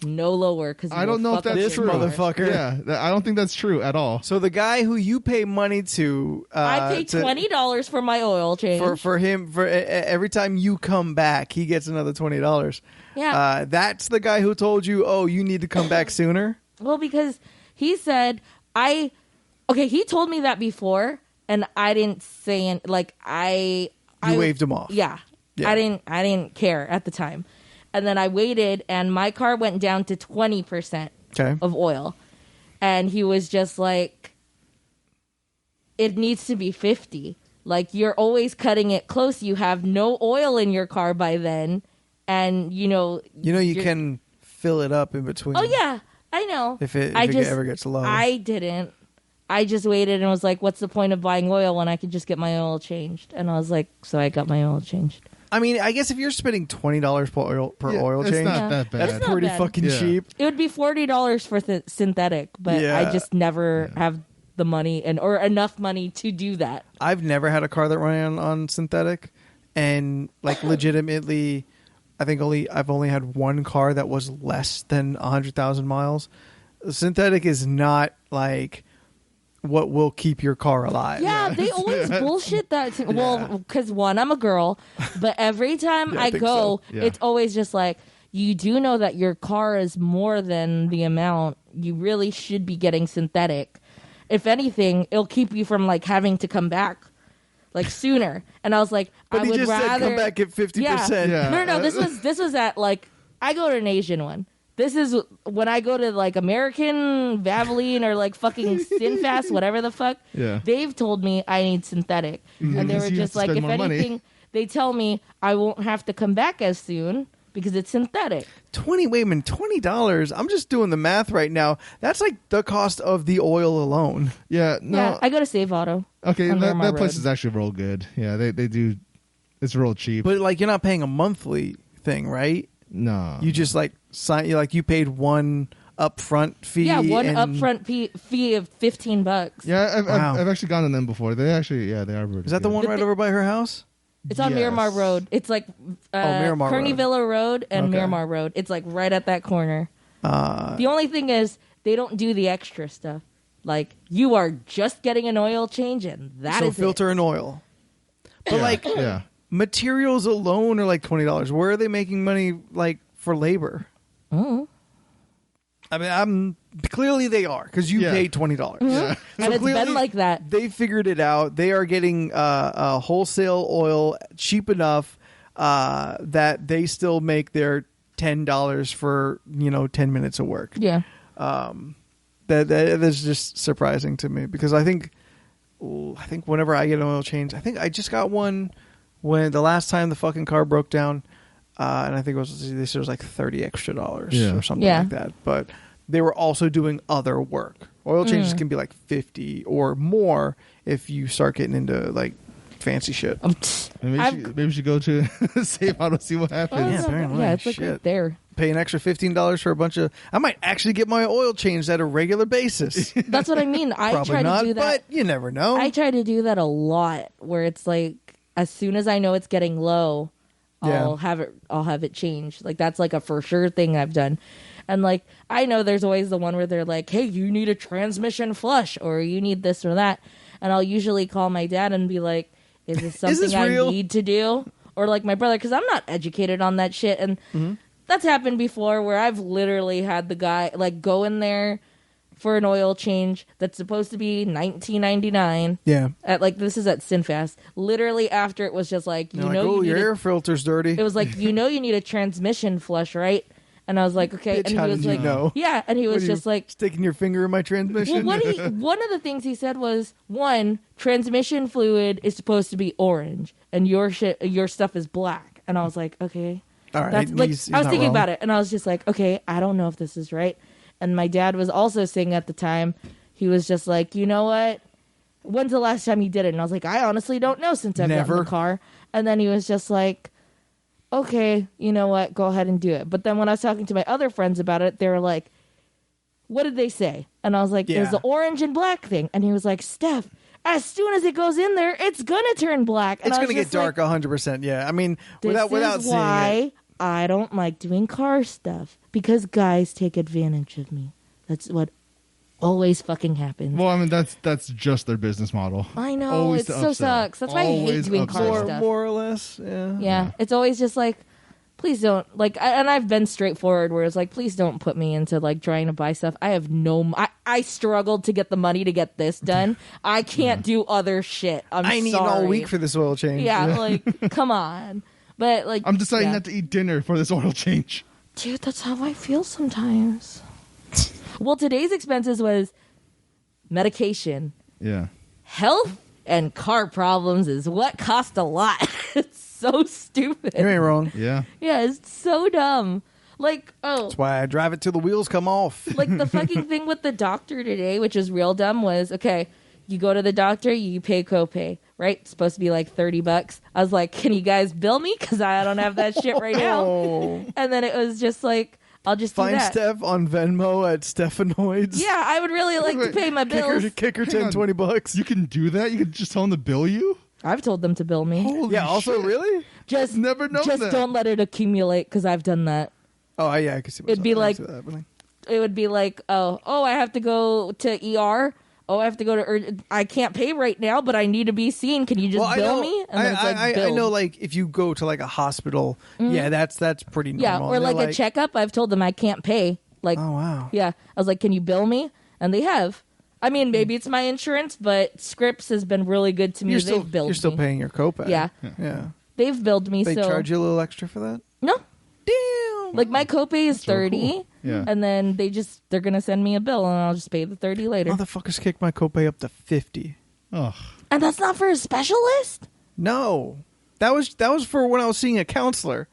No lower, because I don't know if that's This true. motherfucker. Yeah, I don't think that's true at all. So the guy who you pay money to, I pay $20 for my oil change. for him for every time you come back, he gets another $20. Yeah. That's the guy who told you, oh, you need to come back sooner. Well, because he said he told me that before, and I didn't say I waved him off. Yeah. Yeah. I didn't care at the time. And then I waited, and my car went down to 20% Okay. of oil. And he was just like, it needs to be 50. Like, you're always cutting it close. You have no oil in your car by then. And, You you're- can fill it up in between. Oh, yeah. I know. If it I ever gets low. I didn't. I just waited and was like, what's the point of buying oil when I could just get my oil changed? And I was like, so I got my oil changed. I mean, I guess if you're spending $20 per oil it's change, not that bad. that's It's not pretty bad. fucking Yeah. cheap. It would be $40 for synthetic, but Yeah. I just never have the money or enough money to do that. I've never had a car that ran on synthetic, and like legitimately, I've only had one car that was less than 100,000 miles. Synthetic is not like what will keep your car alive. Yeah, they always bullshit that. Well, because one, I'm a girl, but every time I think go, so. Yeah. it's always just like, you do know that your car is more than the amount. You really should be getting synthetic. If anything, it'll keep you from like having to come back like sooner. And I was like, But I he would just rather said come back at 50%. Yeah. No. This was at like, I go to an Asian one. This is when I go to like American Valvoline or like fucking Sinfast, whatever the fuck. Yeah. They've told me I need synthetic, and they Because were you have just to like, spend if more money. anything, they tell me I won't have to come back as soon because it's synthetic. $20. I'm just doing the math right now. That's like the cost of the oil alone. Yeah. No. Yeah, I go to Save Auto. Okay, on that Miramar place Road. is actually real good. Yeah, they do. It's real cheap. But like you're not paying a monthly thing, right? No, You just like you paid one upfront fee. Yeah, one and upfront fee of $15. Yeah, Wow. I've actually gone to them before. They actually, they are. Really Is that the good. one right over by her house? It's on Yes. Miramar Road. It's like Miramar Kearney Road. Villa Road and Okay. Miramar Road. It's like right at that corner. The only thing is they don't do the extra stuff. Like you are just getting an oil change and that is So filter and oil. But like yeah. materials alone are like $20. Where are they making money like for labor? it. Oh. I mean, I'm clearly they are because you Yeah. paid $20. Yeah. And it's been like that. They figured it out. They are getting wholesale oil cheap enough that they still make their $10 for 10 minutes of work. Yeah. That is just surprising to me because I think whenever I get an oil change, I think I just got one when the last time the fucking car broke down, and I think they said it was like $30 extra or something Yeah. like that. But they were also doing other work. Oil changes can be like $50 or more if you start getting into like fancy shit. Maybe we should go to Save Auto, see what happens. Yeah, apparently. Yeah, it's like Shit. right there. Pay an extra $15 for a bunch of. I might actually get my oil changed at a regular basis. That's what I mean. I Probably try not, to do that. but you never know. I try to do that a lot where it's like as soon as I know it's getting low, Yeah. I'll have it changed. Like that's like a for sure thing I've done. And like I know there's always the one where they're like, "Hey, you need a transmission flush or you need this or that." And I'll usually call my dad and be like, "Is this something this I real? need to do?" Or like my brother cuz I'm not educated on that shit and that's happened before where I've literally had the guy like go in there for an oil change that's supposed to be $19.99. yeah. At like this is at Sinfast. Literally after it was just like You're like, oh, your air filter's dirty. it was like you need a transmission flush, right? And I was like, okay. Bitch, And how he was did you like, know? yeah. And he was What are you, just like, sticking your finger in my transmission. well, one of the things he said was one transmission fluid is supposed to be orange and your stuff is black. And I was like, okay. All right, That's like he's I was not thinking wrong. about it, and I was just like, okay, I don't know if this is right. And my dad was also saying at the time, he was just like, you know what? When's the last time you did it? And I was like, I honestly don't know since I've gotten Never. the car. And then he was just like, okay, you know what? Go ahead and do it. But then when I was talking to my other friends about it, they were like, what did they say? And I was like, there's Yeah. the orange and black thing. And he was like, Steph, as soon as it goes in there, it's gonna turn black. And It's I was going to get just like, dark 100%. Yeah. I mean, this without is seeing why it. I don't like doing car stuff because guys take advantage of me. That's what always fucking happens. Well, I mean that's just their business model. I know Always it to so upsell. sucks. That's why I hate Always doing upsell. car stuff. More or less. Yeah. Yeah, it's always just like, please don't and I've been straightforward where it's like, please don't put me into like trying to buy stuff. I have I struggled to get the money to get this done. I can't do other shit. I need sorry. all week for this oil change. Yeah, like come on. But like I'm deciding yeah. not to eat dinner for this oil change. Dude, that's how I feel sometimes. Well, today's expenses was medication, Yeah. health, and car problems is what cost a lot. It's so stupid. You ain't wrong. Yeah. Yeah, it's so dumb. Like, That's why I drive it till the wheels come off. like the fucking thing with the doctor today, which is real dumb, was okay. You go to the doctor, you pay copay, right? It's supposed to be like $30. I was like, can you guys bill me? Because I don't have that shit right now. Oh. And then it was just like, I'll just do Find that. Steph on Venmo at Stephanoids. Yeah, I would really like to pay my bills. Kick her Hang 10, on. 20 bucks. You can do that? You can just tell them to bill you? I've told them to bill me. Holy Yeah, also, shit. really? Just never known Just that. don't let it accumulate because I've done that. Oh, yeah, I can see It'd be myself like- see that happening. It would be like, oh, I have to go to ER. oh, I have to go to I can't pay right now, but I need to be seen. Can you just bill me? And then it's like, I know, like, if you go to like a hospital, yeah, that's pretty normal. Yeah, or like a checkup. I've told them I can't pay. Like, oh wow. Yeah, I was like, can you bill me? And they have. I mean, maybe it's my insurance, but Scripps has been really good to me. They've billed me. You're still paying your copay. Yeah. They've billed me. They charge you a little extra for that? No. Damn. Like, my copay is so $30, cool. Yeah. and then they're going to send me a bill, and I'll just pay the $30 later. Motherfuckers kicked my copay up to $50. Oh. And that's not for a specialist? No. That was for when I was seeing a counselor.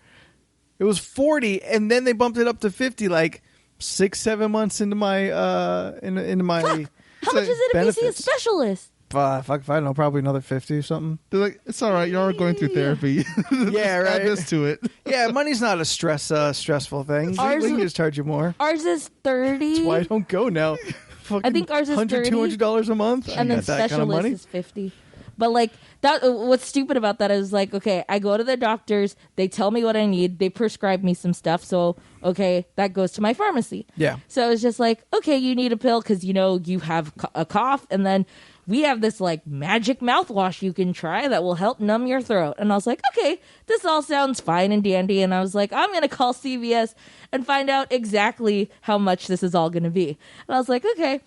It was $40, and then they bumped it up to $50 like 6-7 months into my into my How much is it if you see a specialist? Fuck if I don't know, probably another $50 or something. They're like, it's all right. You're already going through therapy. Yeah, right. Add this to it. Yeah, money's not a stressful thing. We can just charge you more. Ours is $30. That's why I don't go now. I think ours is $30. $100-$200 a month. And then specialist is $50. But like that, what's stupid about that is like, okay, I go to the doctors, they tell me what I need, they prescribe me some stuff, so okay, that goes to my pharmacy. Yeah. So it's just like, okay, you need a pill because you have a cough, and then we have this like magic mouthwash you can try that will help numb your throat. And I was like, okay, this all sounds fine and dandy. And I was like, I'm gonna call CVS and find out exactly how much this is all gonna be. And I was like, okay.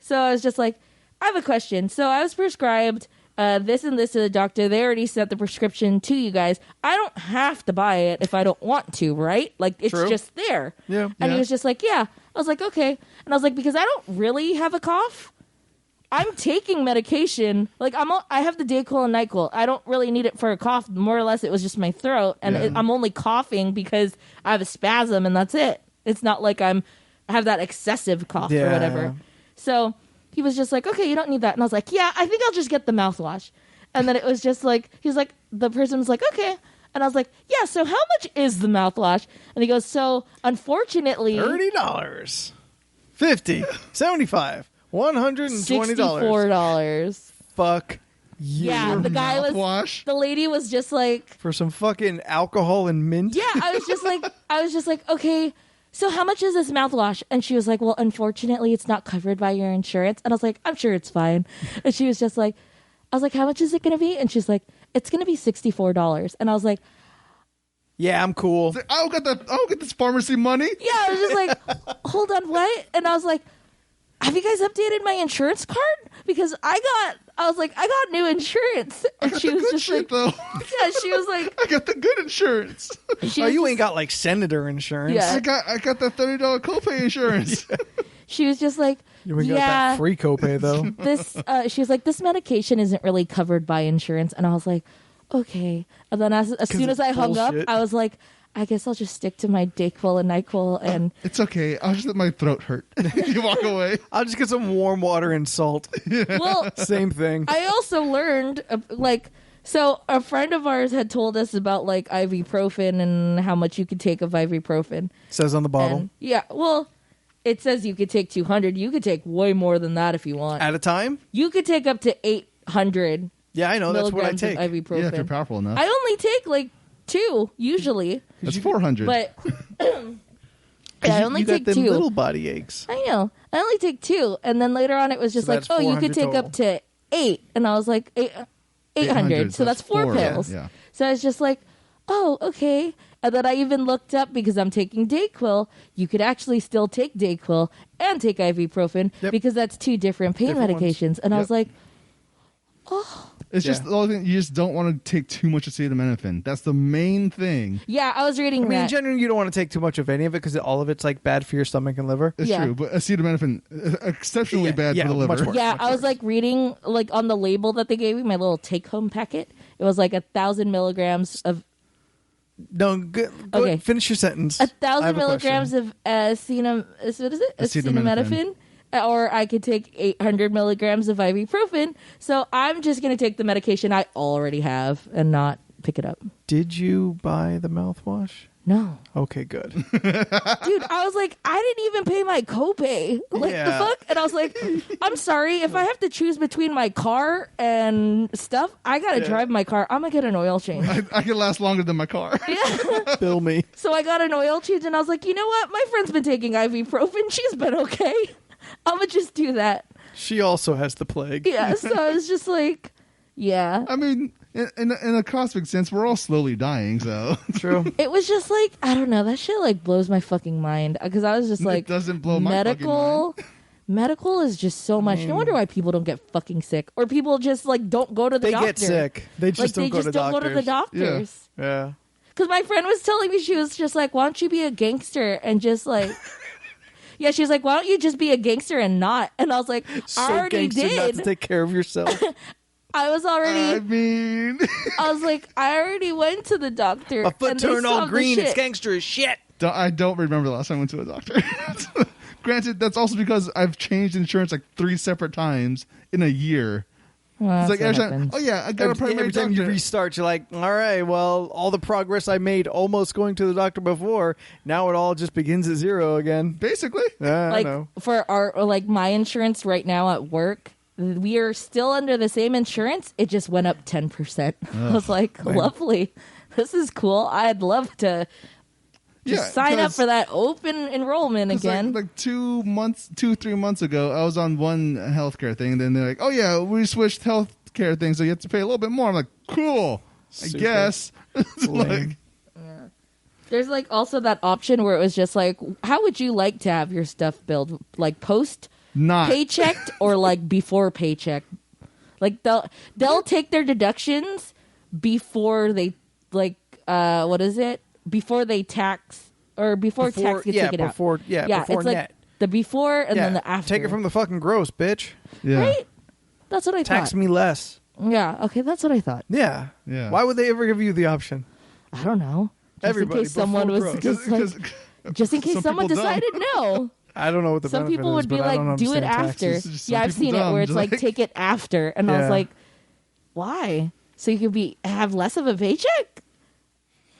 So I was just like, I have a question. So I was prescribed this and this to the doctor. They already sent the prescription to you guys. I don't have to buy it if I don't want to, right? Like, it's True. just there. Yeah. And he was just like, yeah. I was like, okay. And I was like, because I don't really have a cough. I'm taking medication. Like, I have the Dayquil and NyQuil. I don't really need it for a cough. More or less, it was just my throat. And I'm only coughing because I have a spasm, and that's it. It's not like I have that excessive cough or whatever. So he was just like, okay, you don't need that. And I was like, yeah, I think I'll just get the mouthwash. And then it was just like, he was like, the person was like, okay. And I was like, yeah, so how much is the mouthwash? And he goes, so unfortunately, $30, $50, $75, $120. $64. Fuck you. Yeah, the guy mouthwash? the lady was just like, For some fucking alcohol and mint? yeah, I was just like, okay, so how much is this mouthwash? And she was like, well, unfortunately, it's not covered by your insurance. And I was like, I'm sure it's fine. And she was just like, I was like, how much is it going to be? And she's like, it's going to be $64. And I was like, Yeah, I'm cool. It's like, I'll get this pharmacy money. yeah, I was just like, hold on, what? And I was like, have you guys updated my insurance card? Because I got new insurance. I And got she the was good just shit, like, though. yeah, she was like, I got the good insurance. she Oh, was you just- ain't got like senator insurance. Yeah. I got that $30 copay insurance. she was just like, You ain't got yeah, that free copay though. this she was like, this medication isn't really covered by insurance. And I was like, okay. And then as soon as I hung up, bullshit. I was like, I guess I'll just stick to my Dayquil and NyQuil. And It's okay. I'll just let my throat hurt. You walk away. I'll just get some warm water and salt. well, Same thing. I also learned so a friend of ours had told us about like ibuprofen and how much you could take of ibuprofen. Says on the bottle. And, yeah, well, it says you could take 200. You could take way more than that if you want. At a time? You could take up to 800 Yeah, I know. That's what I milligrams take. of ibuprofen. Yeah, if you're powerful enough. I only take like 2 usually, That's 400. but I only you got take them 2. little body aches. I know. I only take 2, and then later on it was just So like, that's oh, you 400 could take total. up to 8, and I was like 800. So that's 4 pills. Yeah. So I was just like, oh, okay. And then I even looked up, because I'm taking Dayquil, you could actually still take Dayquil and take ibuprofen, Yep. because that's 2 different pain Different ones. medications. And I Yep. was like, It's just Yeah. the only thing, you just don't want to take too much acetaminophen. That's the main thing. yeah, I was reading I mean, in that. general, you don't want to take too much of any of it because all of it's like bad for your stomach and liver. It's Yeah. true, but acetaminophen exceptionally Yeah, bad yeah, for the liver. much worse. Yeah, I was like reading like on the label that they gave me, my little take-home packet. It was like 1,000 milligrams of No, go Okay. finish your sentence. 1,000 I have a milligrams question. of what is it? Acetaminophen. Or I could take 800 milligrams of ibuprofen. So I'm just going to take the medication I already have and not pick it up. Did you buy the mouthwash? No. Okay, good. Dude, I was like, I didn't even pay my copay. Like, Yeah. the fuck? And I was like, I'm sorry. If I have to choose between my car and stuff, I got to drive my car. I'm going to get an oil change. I can last longer than my car. Bill me. So I got an oil change, and I was like, you know what? My friend's been taking ibuprofen. She's been okay. I'm going to just do that. She also has the plague. Yeah, so I was just like, yeah. I mean, in a cosmic sense, we're all slowly dying, so. True. It was just like, I don't know, that shit like blows my fucking mind. Because I was just like, It doesn't blow my fucking mind. Medical is just so much. No wonder why people don't get fucking sick. Or people just like don't go to the doctor. They get sick. They just don't go to don't go to the doctors. Yeah. Because my friend was telling me, she was just like, why don't you be a gangster and just like... Yeah, she's like, why don't you just be a gangster and not? And I was like, I already did. Not to take care of yourself. I was already... I mean... I was like, I already went to the doctor. A foot and they turned all saw the green. shit. It's gangster as shit. I don't remember the last time I went to a doctor. Granted, that's also because I've changed insurance like 3 separate times in a year. Well, It's like that's every what time, happens. oh yeah, I got a primary Every time you doctor. restart, you're like, all right, well, all the progress I made almost going to the doctor before, now it all just begins at 0 again. Basically. I Like know. for our like my insurance right now at work, we are still under the same insurance. It just went up 10%. I was like, lovely. This is cool. I'd love to just sign up for that open enrollment again. Like 3 months ago, I was on one healthcare thing, and then they're like, "Oh yeah, we switched healthcare things, so you have to pay a little bit more." I'm like, "Cool, Super I guess." It's lame. like, There's like also that option where it was just like, how would you like to have your stuff billed? Like post not paychecked or like before paycheck? Like they'll take their deductions before they like what is it? Before they tax or before tax gets taken out. Before It's net. like the before and then the after. Take it from the fucking gross, bitch. yeah, Right? That's what I Tax thought. me less. Yeah, okay, that's what I thought. Yeah. Yeah. Why would they ever give you the option? I don't know. Just Everybody, in case someone before was gross. just like, just in case Some someone people don't. decided no. I don't know what the Some benefit people is, would be but I don't like, do it understand after. taxes. Just some Yeah, I've people seen it dumb, where it's just like, like- take it after. And I was Yeah. like, why? So you could have less of a paycheck?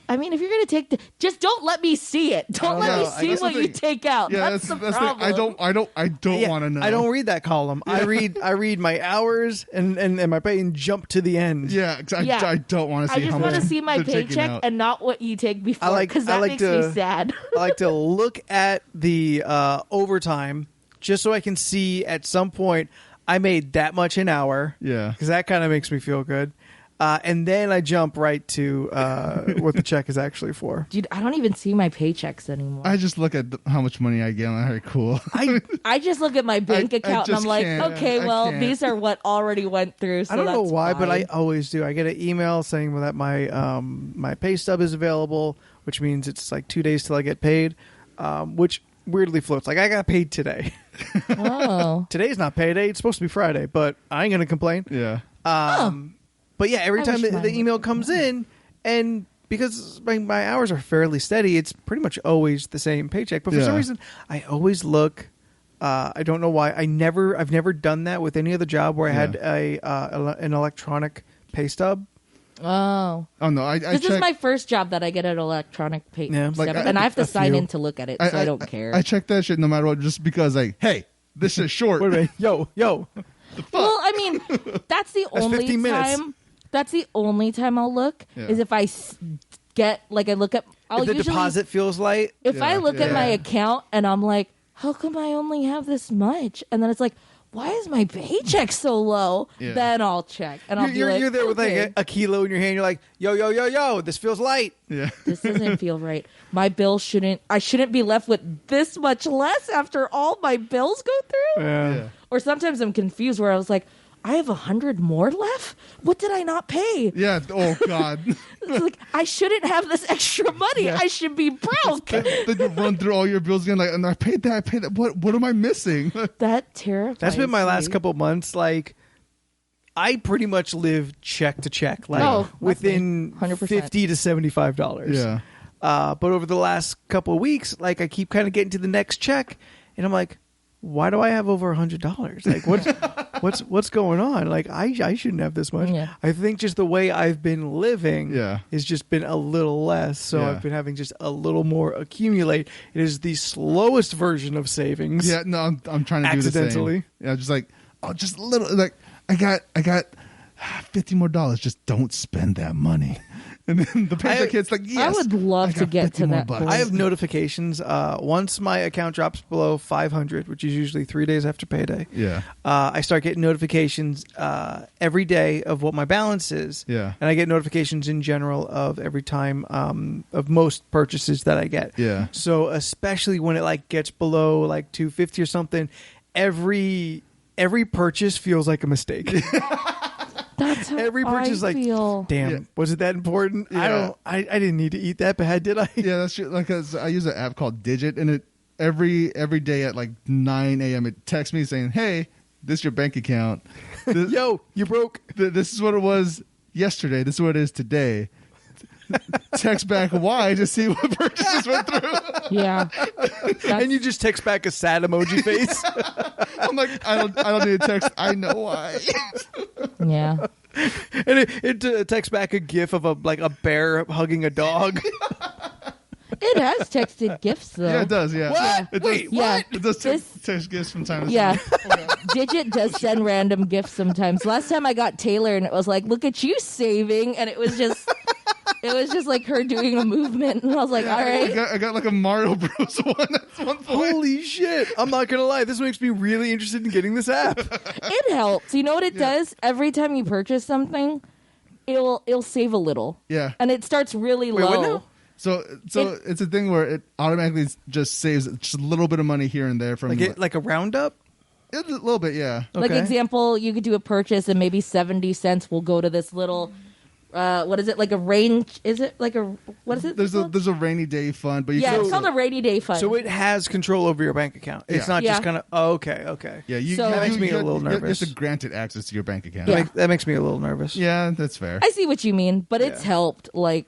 I mean, if you're going to just don't let me see it. Don't let me know. see That's the what you thing. take out. yeah, that's the the problem. thing. I don't Yeah, want to know. I don't read that column. I read my hours and my pay and jump to the end. Yeah, 'cause Yeah. I don't want to I see just how want much to see my they're taking paycheck out. and not what you take before, like- because I that like makes to- me sad. I like to look at the overtime just so I can see at some point I made that much an hour. Yeah. Because that kind of makes me feel good. And then I jump right to what the check is actually for. Dude, I don't even see my paychecks anymore. I just look at how much money I get. I'm like, all right, cool. I just look at my bank I account and I'm just like, can't. okay, I well, can't. these are what already went through. So I don't know that's why, but I fine. always do. I get an email saying that my pay stub is available, which means it's like 2 days till I get paid, which weirdly floats. Like, I got paid today. Oh. Today's not payday. It's supposed to be Friday, but I ain't going to complain. Yeah. But yeah, every I time wish the mine email would comes in, and because my hours are fairly steady, it's pretty much always the same paycheck. But for some Yeah. reason, I always look. I don't know why. I've never done that with any other job where I had an electronic pay stub. Oh. Oh no, I This check. is my first job that I get an electronic pay Yeah, stub, like, and I have to a sign few. in to look at it, so I don't care. I check that shit no matter what, just because like, hey, this is short. Wait a minute. Yo, well, I mean, that's the only 15 minutes. time. That's the only time I'll look Yeah. is if I get like I look at. I'll if the usually deposit feels light. if I Yeah, look at yeah. my account and I'm like, how come I only have this much? And then it's like, why is my paycheck so low? Yeah. Then I'll check and I'll be You're, like, you're there with okay, like a kilo in your hand. You're like, yo, this feels light. Yeah. this doesn't feel right. My bill I shouldn't be left with this much less after all my bills go through. Yeah. Or sometimes I'm confused where I was like, I have 100 more left? What did I not pay? Yeah. Oh God. It's like, I shouldn't have this extra money. Yeah. I should be broke. Then you run through all your bills again, like, and I paid that. What am I missing? That terrifies That's been my last me. couple months. Like, I pretty much live check to check, like Oh, that's within me. 100%. $50 to $75. Yeah. But over the last couple of weeks, like I keep kind of getting to the next check, and I'm like, why do I have over $100? Like, what's going on? Like, I shouldn't have this much. Yeah. I think just the way I've been living, Yeah. has just been a little less. So Yeah. I've been having just a little more accumulate. It is the slowest version of savings. Yeah. No, I'm trying to do the Accidentally. same. Yeah. Just like, just a little. Like, I got $50 more. Just don't spend that money. And then the paycheck hits like, yes. I would love I to got get 50 to more that bucks. point. I have notifications. Once my account drops below 500, which is usually 3 days after payday, Yeah. I start getting notifications every day of what my balance is. Yeah. And I get notifications in general of every time of most purchases that I get. Yeah. So especially when it like gets below like 250 or something, every purchase feels like a mistake. That's how Every I purchase, like, feel. damn, Yeah. was it that important? Yeah. I didn't need to eat that bad, did I? Yeah, that's true. Like, 'cause I use an app called Digit, and it every day at like 9 a.m. it texts me saying, "Hey, this is your bank account. This, Yo, you broke. this is what it was yesterday. This is what it is today." Text back why to see what purchases went through. Yeah. And you just text back a sad emoji face. I'm like, I don't need a text. I know why. Yeah. And it texts back a gif of a bear hugging a dog. It has texted gifts though. Yeah, it does. Yeah. What? It Wait, does, Yeah. It does This- text gifts from time to Yeah. time. Digit does send random gifts sometimes. Last time I got Taylor and it was like, look at you saving. And it was just like her doing a movement. And I was like, all right. I got like a Mario Bros. One at one point. Holy shit. I'm not going to lie. This makes me really interested in getting this app. It helps. You know what it does? Every time you purchase something, it'll save a little. Yeah. And it starts really Wait, what low. now? So it's a thing where it automatically just saves just a little bit of money here and there from Like a roundup? a little bit, yeah. Like Okay. example, you could do a purchase and maybe 70 cents will go to this little what is it, like a range? Is it like a what is it? called? There's a rainy day fund, but you yeah, can it's called a rainy day fund. So it has control over your bank account. It's Yeah. not Yeah. just kind of, okay. yeah, you, So- you That makes me a you little You have nervous. to grant it access to your bank account. Yeah. That makes me a little nervous. Yeah, that's fair. I see what you mean, but it's Yeah. helped. Like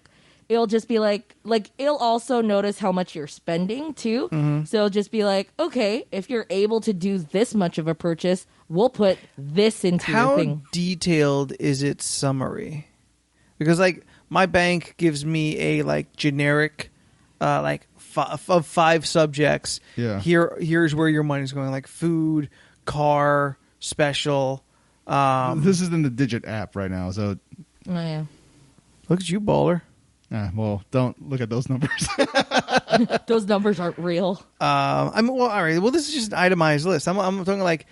it'll just be like it'll also notice how much you're spending too. Mm-hmm. So it'll just be like, okay, if you're able to do this much of a purchase, we'll put this into your How thing. detailed is its summary? Because like my bank gives me a like generic of 5 subjects. Yeah. Here's where your money's going, like food, car, special. This is in the Digit app right now, so Oh, yeah. Look at you, baller. well, don't look at those numbers. Those numbers aren't real. I mean, well, all right. Well, this is just an itemized list. I'm talking like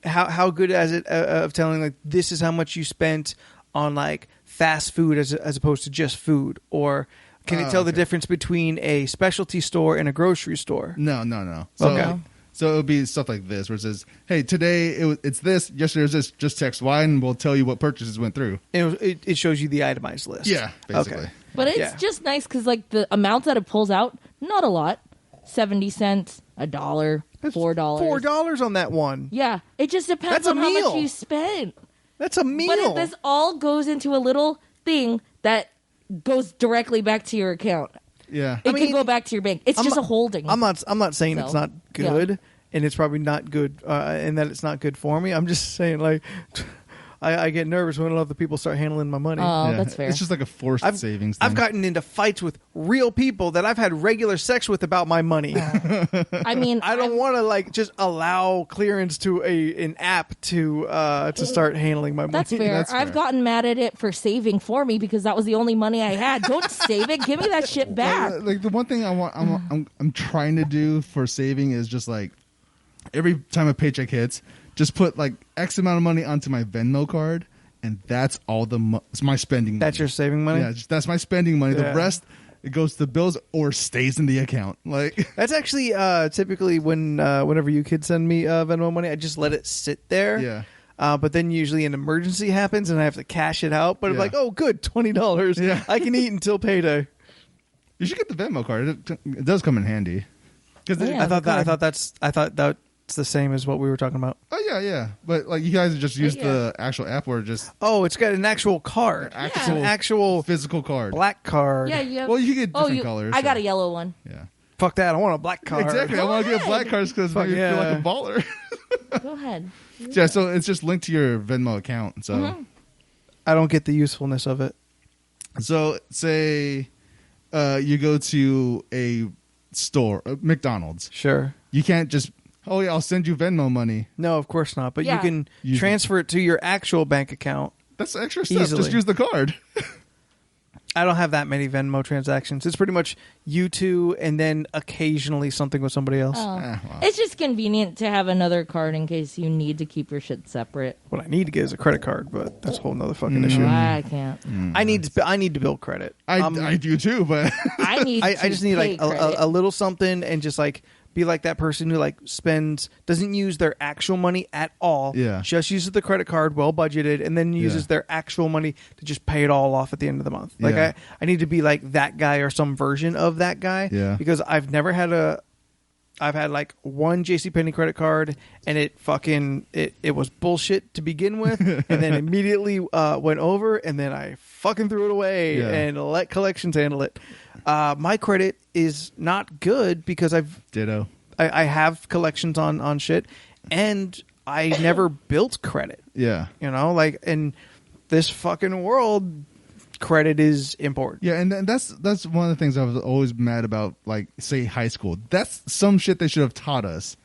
how good is it of telling like this is how much you spent on like fast food as opposed to just food, or can it tell the okay. difference between a specialty store and a grocery store? No. So, Okay. So it would be stuff like this, where it says, "Hey, today it's this. Yesterday was this. Just text Y, and we'll tell you what purchases went through." It shows you the itemized list. Yeah, basically. Okay. But it's Yeah. just nice because like the amount that it pulls out, not a lot. 70 cents, $1, $4. $4 on that one. Yeah, it just depends That's a on how much meal. you spend. That's a meal. But this all goes into a little thing that goes directly back to your account. Yeah. It I mean, can go back to your bank. It's I'm just not- a holding. I'm not saying it's So, not good, and it's probably not good, and that it's not good for me. I'm just saying like I get nervous when other people start handling my money. Oh, Yeah. that's fair. It's just like a forced savings thing. I've gotten into fights with real people that I've had regular sex with about my money. I mean, I don't want to like just allow clearance to an app to start handling my money. That's fair. That's fair. I've gotten mad at it for saving for me because that was the only money I had. Don't save it. Give me that shit back. Like the one thing I'm trying to do for saving is just like every time a paycheck hits, just put like X amount of money onto my Venmo card, and that's all it's my spending money. That's your saving money. Yeah, that's my spending money. Yeah. The rest, it goes to bills or stays in the account. Like, That's actually typically whenever you kids send me Venmo money, I just let it sit there. yeah. But then usually an emergency happens and I have to cash it out. But I'm Yeah. like, oh, good, $20. Yeah. I can eat until payday. You should get the Venmo card. It does come in handy. Because Yeah. I thought the that's the same as what we were talking about. yeah. But like you guys just use Yeah. the actual app or just Oh, it's got an actual card. actual It's an actual physical card. black card. Yeah, you have. Well, you get different you, colors. I got so- a yellow one. Yeah. Fuck that. I want a black card. Exactly. I Go want to get ahead. black cards because Fuck maybe you feel like a yeah. baller. Go ahead. Yeah, so it's just linked to your Venmo account. So, Mm-hmm. I don't get the usefulness of it. so say you go to a store, McDonald's. Sure. You can't just, oh yeah, I'll send you Venmo money. No, of course not. But Yeah. you can Use it. transfer it to your actual bank account. That's extra stuff. Easily. Just use the card. I don't have that many Venmo transactions. It's pretty much you two, and then occasionally something with somebody else. Oh. Well. It's just convenient to have another card in case you need to keep your shit separate. What I need to get is a credit card, but that's a whole nother fucking issue. I can't. I need to build credit. I do too, but I need. I just need like credit. a little something, and just like be like that person who like doesn't use their actual money at all. Yeah. Just uses the credit card, well budgeted, and then uses their actual money to just pay it all off at the end of the month. Like Yeah. I need to be like that guy or some version of that guy. Yeah. Because I've had like one JCPenney credit card, and it was bullshit to begin with, and then immediately went over, and then I fucking threw it away and let collections handle it. My credit is not good because ditto. I have collections on shit, and I never built credit. Yeah. You know, like in this fucking world, credit is important. Yeah, and that's one of the things I was always mad about, like, say, high school. That's some shit they should have taught us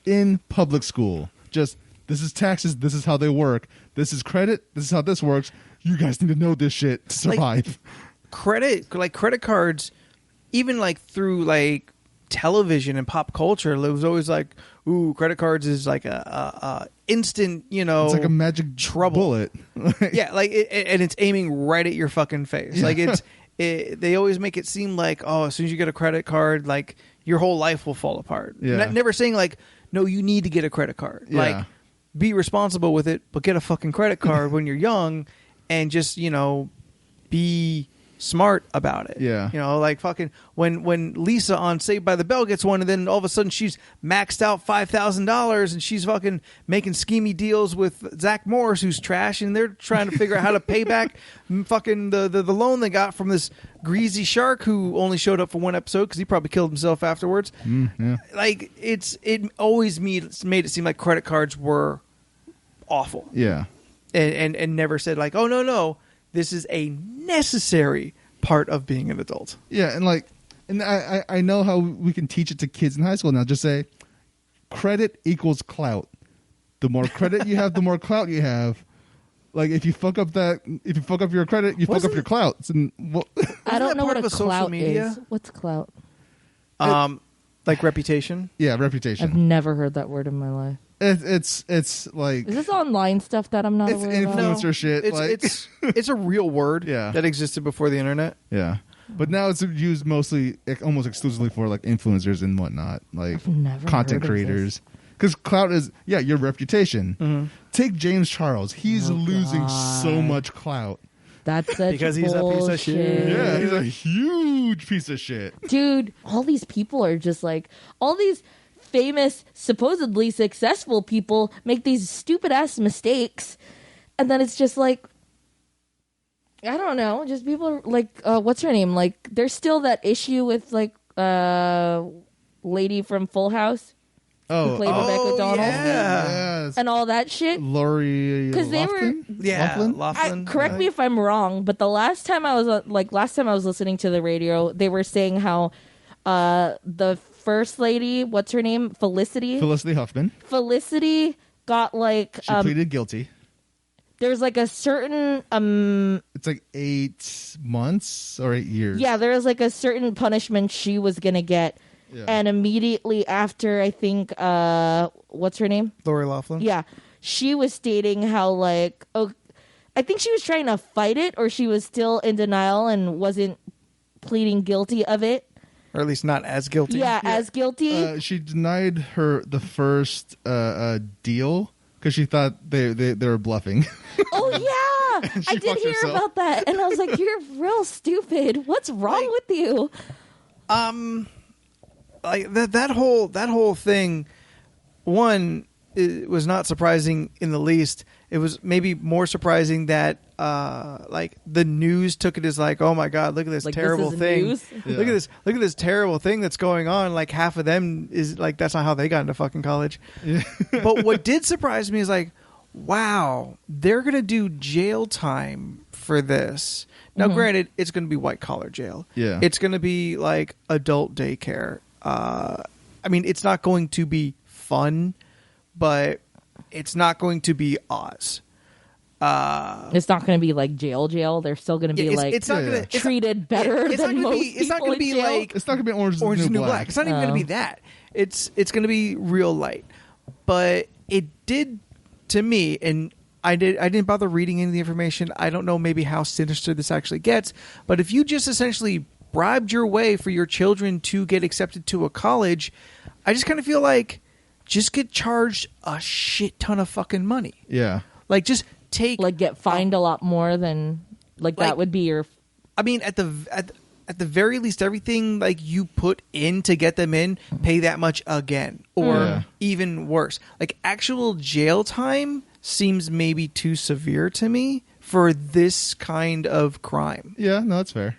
in public school. Just, this is taxes, this is how they work, this is credit, this is how this works. You guys need to know this shit to survive. Credit cards, even like through like television and pop culture, it was always like, ooh, credit cards is like a instant, you know, It's like a magic trouble bullet. Yeah, like and it's aiming right at your fucking face. Yeah. Like they always make it seem like, oh, as soon as you get a credit card, like your whole life will fall apart. Yeah. Never saying like, no, you need to get a credit card. Yeah. Like, be responsible with it, but get a fucking credit card when you're young, and just, you know, be smart about it. Yeah. You know, like fucking when Lisa on Saved by the Bell gets one, and then all of a sudden she's maxed out $5,000, and she's fucking making schemy deals with Zach Morris, who's trash, and they're trying to figure out how to pay back fucking the loan they got from this greasy shark who only showed up for one episode because he probably killed himself afterwards. Yeah. Like it always made it seem like credit cards were awful. Yeah. And never said like, oh no, this is a necessary part of being an adult. Yeah, and I know how we can teach it to kids in high school now. Just say, credit equals clout. The more credit you have, the more clout you have. Like, if you fuck up your credit, you fuck up your clout. And, I don't that know part what of a a social clout media? is. What's clout? Like reputation. yeah, I've reputation. never heard that word in my life. It's like, Is this online stuff that I'm not it's aware of? influencer shit. It's a real word Yeah. that existed before the internet. Yeah, but now it's used mostly, almost exclusively for like influencers and whatnot, like I've never content heard of creators. Because clout is your reputation. Mm-hmm. Take James Charles; he's losing so much clout. That's such Because he's a piece of shit. Yeah, he's a huge piece of shit. Dude, all these people are just like, all these famous, supposedly successful people make these stupid ass mistakes, and then it's just like, I don't know, just people are like, what's her name? Like, there's still that issue with like lady from Full House who played Rebecca Donald Yes. and all that shit. Lori, Because they were. Laughlin. Correct me if I'm wrong, but the last time I was listening to the radio, they were saying how the first lady, what's her name, Felicity Huffman. Felicity got like She pleaded guilty. there's like a certain It's like 8 months or 8 years. yeah, there was like a certain punishment she was gonna get. Yeah. And immediately after, I think what's her name, Lori Laughlin. yeah, she was stating how like, oh, I think she was trying to fight it, or she was still in denial and wasn't pleading guilty of it. Or at least not as guilty. Yeah, as guilty. She denied her the first deal because she thought they were bluffing. Oh yeah, I did fucked hear herself. about that, and I was like, "You're real stupid. What's wrong with you?" Like that whole thing. One, it was not surprising in the least. It was maybe more surprising that like the news took it as like, oh my god, look at this Like, terrible this is thing. news? Yeah. Look at this terrible thing that's going on. Like half of them is like, that's not how they got into fucking college. Yeah. But what did surprise me is like, wow, they're gonna do jail time for this. Now, granted, it's gonna be white collar jail. Yeah. It's gonna be like adult daycare. I mean, it's not going to be fun, but it's not going to be Oz. It's not going to be like jail. They're still going to be it's not gonna treated better than most people. It's not going to be like it's not going to be Orange is the New Black. It's not even going to be that. It's going to be real light. But it did to me, and I didn't bother reading any of the information. I don't know maybe how sinister this actually gets, but if you just essentially bribed your way for your children to get accepted to a college, I just kind of feel like just get charged a shit ton of fucking money. Yeah. Like just take get fined a lot more than that would be your. I mean, at the very least, everything like you put in to get them in, pay that much again, or even worse, like actual jail time seems maybe too severe to me for this kind of crime. Yeah, no, that's fair.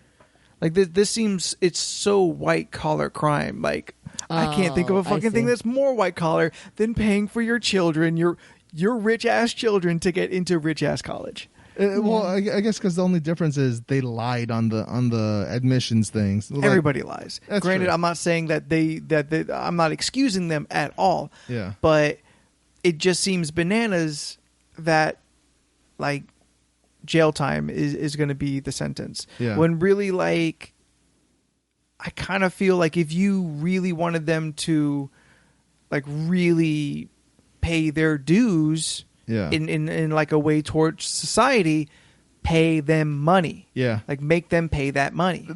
Like this seems it's so white collar crime. Like I can't think of a fucking thing that's more white collar than paying for your children, your rich ass children, to get into rich ass college. Well, I guess because the only difference is they lied on the admissions things. Like, everybody lies. Granted, true. I'm not saying that they I'm not excusing them at all. Yeah. But it just seems bananas that like jail time is going to be the sentence. Yeah. When really, like, I kind of feel like if you really wanted them to like really pay their dues in like a way towards society, pay them money. Yeah. Like make them pay that money.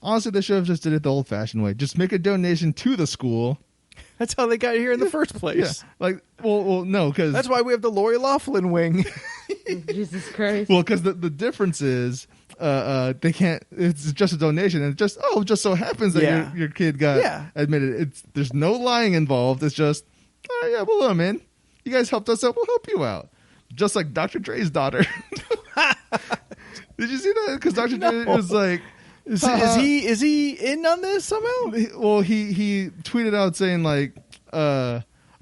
Honestly, they should have just did it the old-fashioned way. Just make a donation to the school. That's how they got here in the first place. Yeah. Like, well, no, because that's why we have the Lori Loughlin wing. Jesus Christ. Well, because the difference is they can't. It's just a donation, and it just so happens that your kid got admitted. There's no lying involved. It's just we'll let him in. You guys helped us out. We'll help you out. Just like Dr. Dre's daughter. Did you see that? Because Dr. Dre was like. Is he in on this somehow? Well, he tweeted out saying like,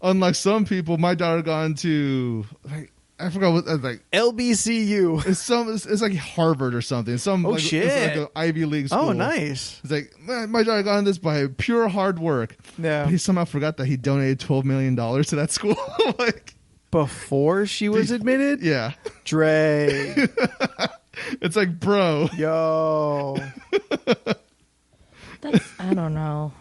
unlike some people, my daughter gone to like I forgot what like LBCU. It's like Harvard or something. Shit! It's like an Ivy League school. Oh, nice. It's like my daughter got on this by pure hard work. Yeah. But he somehow forgot that he donated $12 million to that school. Like before she was admitted. Yeah. Dre. It's like, bro. Yo. I don't know.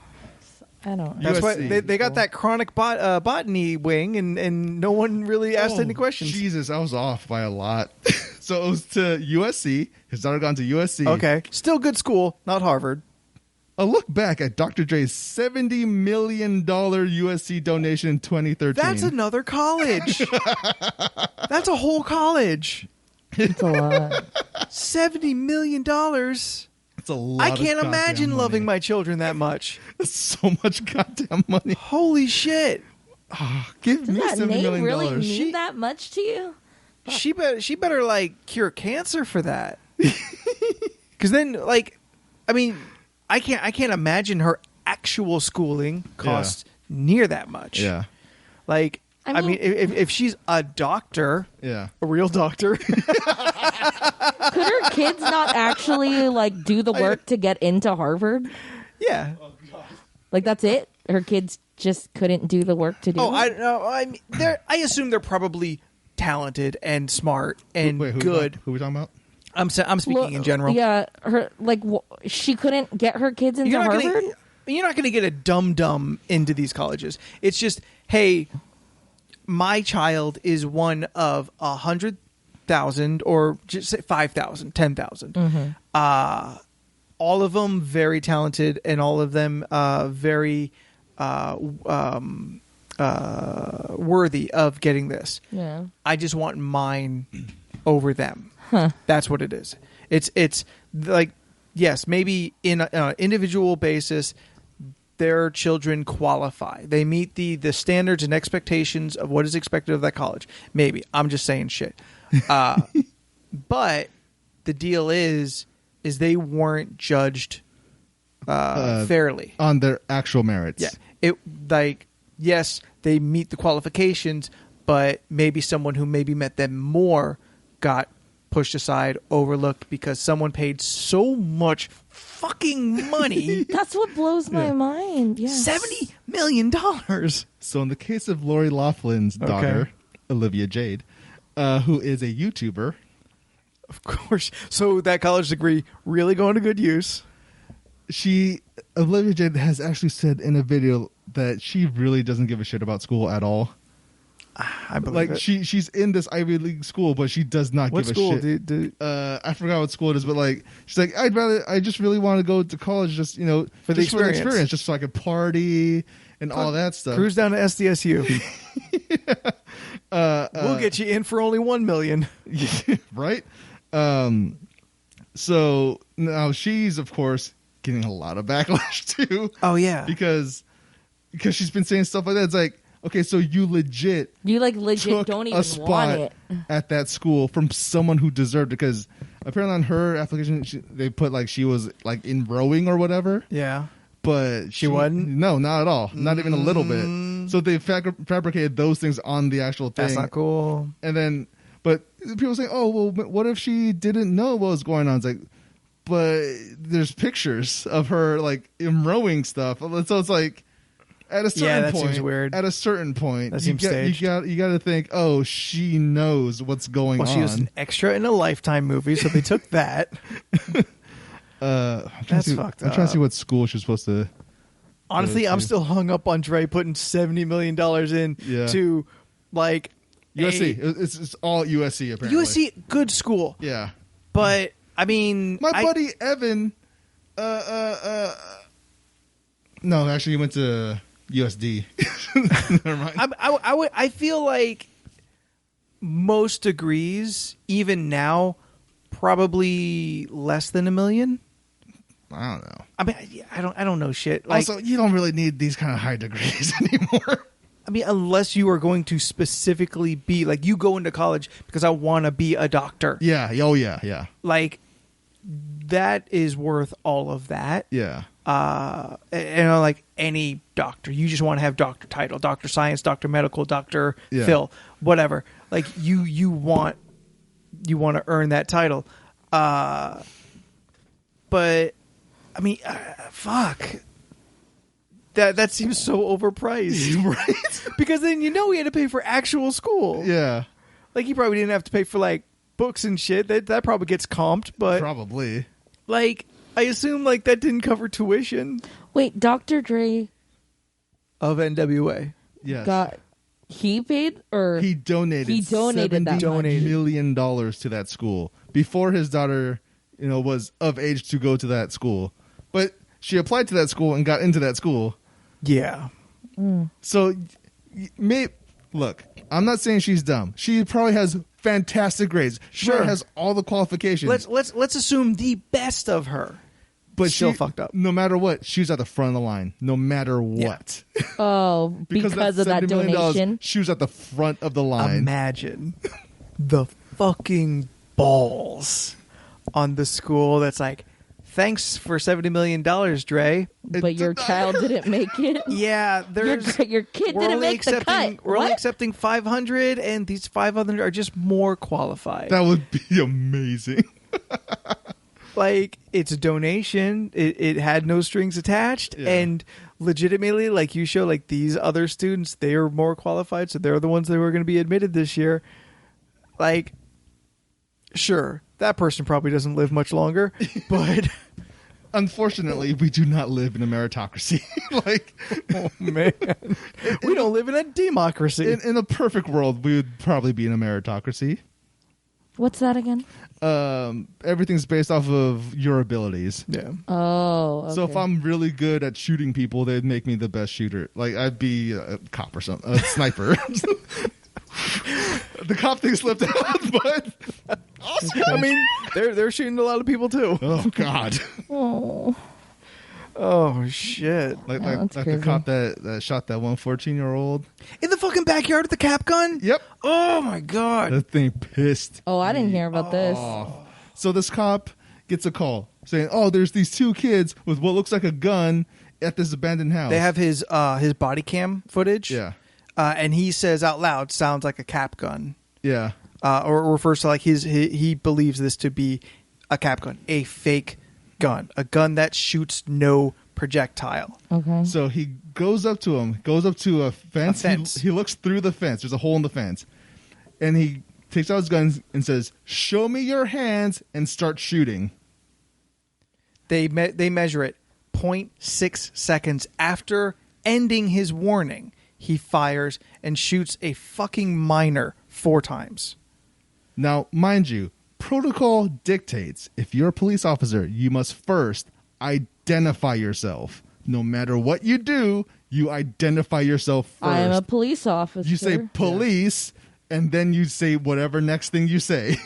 That's why they got that chronic botany wing, and no one really asked any questions. Jesus, I was off by a lot. So it was to USC. His daughter gone to USC. Okay. Still good school, not Harvard. A look back at Dr. Dre's $70 million USC donation in 2013. That's another college. That's a whole college. It's a lot. $70 million. It's a lot. I can't imagine loving my children that much. That's so much goddamn money. Holy shit! Give me $70 million. Really mean that much to you? She better like cure cancer for that. Because then, like, I mean, I can't imagine her actual schooling costs near that much. Yeah. Like, I mean if she's a doctor, a real doctor, could her kids not actually like do the work to get into Harvard? Yeah. Oh, God. Like that's it. Her kids just couldn't do the work to do. Oh, I know. I mean, I assume they're probably talented and smart and good. Who are we talking about? I'm speaking in general. Yeah, her she couldn't get her kids into Harvard. You're not going to get a dum into these colleges. It's just, hey, my child is one of 100,000, or just say 5,000, 10,000. Mm-hmm. All of them very talented, and all of them very worthy of getting this. Yeah. I just want mine over them. Huh. That's what it is. It's like, yes, maybe in an individual basis, their children qualify. They meet the standards and expectations of what is expected of that college. Maybe. I'm just saying shit. But the deal is they weren't judged fairly on their actual merits. Yeah. It like, yes, they meet the qualifications, but maybe someone who maybe met them more got pushed aside, overlooked, because someone paid so much fucking money. That's what blows my mind. Yeah. $70 million. So in the case of Lori Loughlin's daughter, Olivia Jade, who is a YouTuber. Of course. So that college degree really going to good use. Olivia Jade has actually said in a video that she really doesn't give a shit about school at all. I believe it. She's in this Ivy League school, but she does not What give school, a shit. dude? I forgot what school it is, but like she's like, I just really want to go to college, just for the experience, just so I could party and all that stuff. Cruise down to SDSU. We'll get you in for only $1 million. Right? So now she's of course getting a lot of backlash too. Oh yeah, because she's been saying stuff like that. It's like, okay, so you legit took don't a even spot want it at that school from someone who deserved it, because apparently on her application they put like she was like in rowing or whatever. Yeah, but she wasn't. No, not at all. Not even a little bit. So they fabricated those things on the actual thing. That's not cool. And then, but people say, oh well, what if she didn't know what was going on? It's like, but there's pictures of her like in rowing stuff. So it's like, at a certain point, seems weird. At a certain point, that seems staged. You got to think, oh, she knows what's going on. Well, she was an extra in a Lifetime movie, so they took that. That's fucked up. I'm trying to see what school she's supposed to. Honestly, I'm still hung up on Dre putting $70 million in to like USC. It's all USC apparently. USC, good school. Yeah, but I mean, my buddy Evan. No, actually, he went to USD. Never mind. I feel like most degrees, even now, probably less than $1 million. I don't know. I mean, I don't know shit. Like, also, you don't really need these kind of high degrees anymore. I mean, unless you are going to specifically be like, you go into college because I want to be a doctor. Yeah. Oh yeah. Like, that is worth all of that. Yeah. Like any doctor, you just want to have doctor title, doctor science, doctor medical, doctor Phil, whatever. Like you want to earn that title. But I mean, fuck. That seems so overpriced, right? Because then he had to pay for actual school. Yeah, like he probably didn't have to pay for like books and shit. That probably gets comped, but probably like I assume like that didn't cover tuition. Wait, Dr. Dre of NWA. Yes. He paid or he donated $70 million to that school before his daughter, was of age to go to that school. But she applied to that school and got into that school. Yeah. So, look, I'm not saying she's dumb. She probably has fantastic grades. She probably has all the qualifications. Let's assume the best of her. But still fucked up. No matter what, she's at the front of the line. No matter what. Yeah. Oh, because of that donation. She was at the front of the line. Imagine the fucking balls on the school that's like, thanks for $70 million, Dre. But your child didn't make it. Yeah, your kid didn't make the cut. We're only accepting 500, and these 500 are just more qualified. That would be amazing. Like, it's a donation. It had no strings attached, and legitimately, like you show, like these other students, they are more qualified, so they're the ones that were going to be admitted this year. Like, sure, that person probably doesn't live much longer, but unfortunately, we do not live in a meritocracy. Oh man, we don't live in a democracy. In a perfect world, we would probably be in a meritocracy. What's that again? Everything's based off of your abilities. Yeah. Oh. Okay. So if I'm really good at shooting people, they'd make me the best shooter. Like I'd be a cop or something, a sniper. The cop thing slipped out, but awesome. I mean, they're shooting a lot of people too. Oh God. Oh shit! Like the cop that shot that one 14-year-old in the fucking backyard with the cap gun. Yep. Oh my God. That thing pissed. Oh, I didn't hear about this. So this cop gets a call saying, "Oh, there's these two kids with what looks like a gun at this abandoned house." They have his body cam footage. Yeah. And he says out loud, "Sounds like a cap gun." Yeah. Or refers to like he believes this to be a cap gun, a fake gun, a gun that shoots no projectile. Okay. So he goes up to a fence. A fence. He looks through the fence. There's a hole in the fence, and he takes out his guns and says, "Show me your hands," and starts shooting. They measure it 0.6 seconds after ending his warning. He fires and shoots a fucking minor 4 times. Now, mind you, protocol dictates if you're a police officer, you must first identify yourself. No matter what you do, you identify yourself first. I am a police officer. You say police, and then you say whatever next thing you say.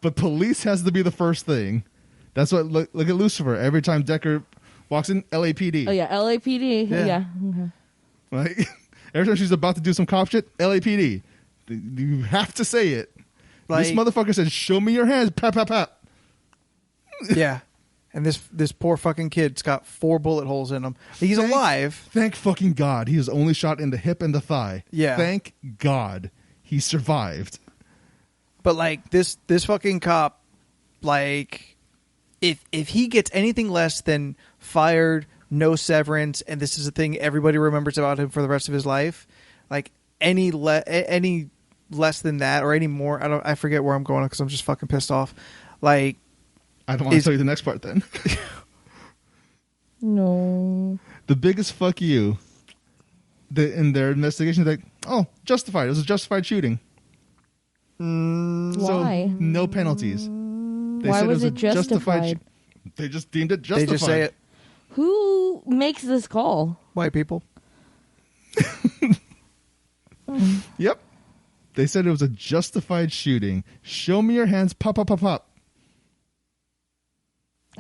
But police has to be the first thing. That's what, look at Lucifer. Every time Decker walks in, LAPD. Oh, yeah, LAPD. Yeah. Okay. Like, every time she's about to do some cop shit, LAPD. You have to say it. Like, this motherfucker says, "Show me your hands." Pap, pap, pap. Yeah. And this poor fucking kid's got 4 bullet holes in him. He's alive. Thank fucking God. He was only shot in the hip and the thigh. Yeah. Thank God he survived. But like this fucking cop, like if he gets anything less than fired, no severance, and this is a thing everybody remembers about him for the rest of his life, like any less than that or any more, I forget where I'm going because I'm just fucking pissed off. Like, I don't want to tell you the next part then. No. The biggest fuck you in their investigation, like, oh, justified. It was a justified shooting. Why? So no penalties. They Why said was a it justified? They just deemed it justified. They just say it. Who makes this call? White people. Yep. They said it was a justified shooting. Show me your hands. Pop, pop, pop, pop.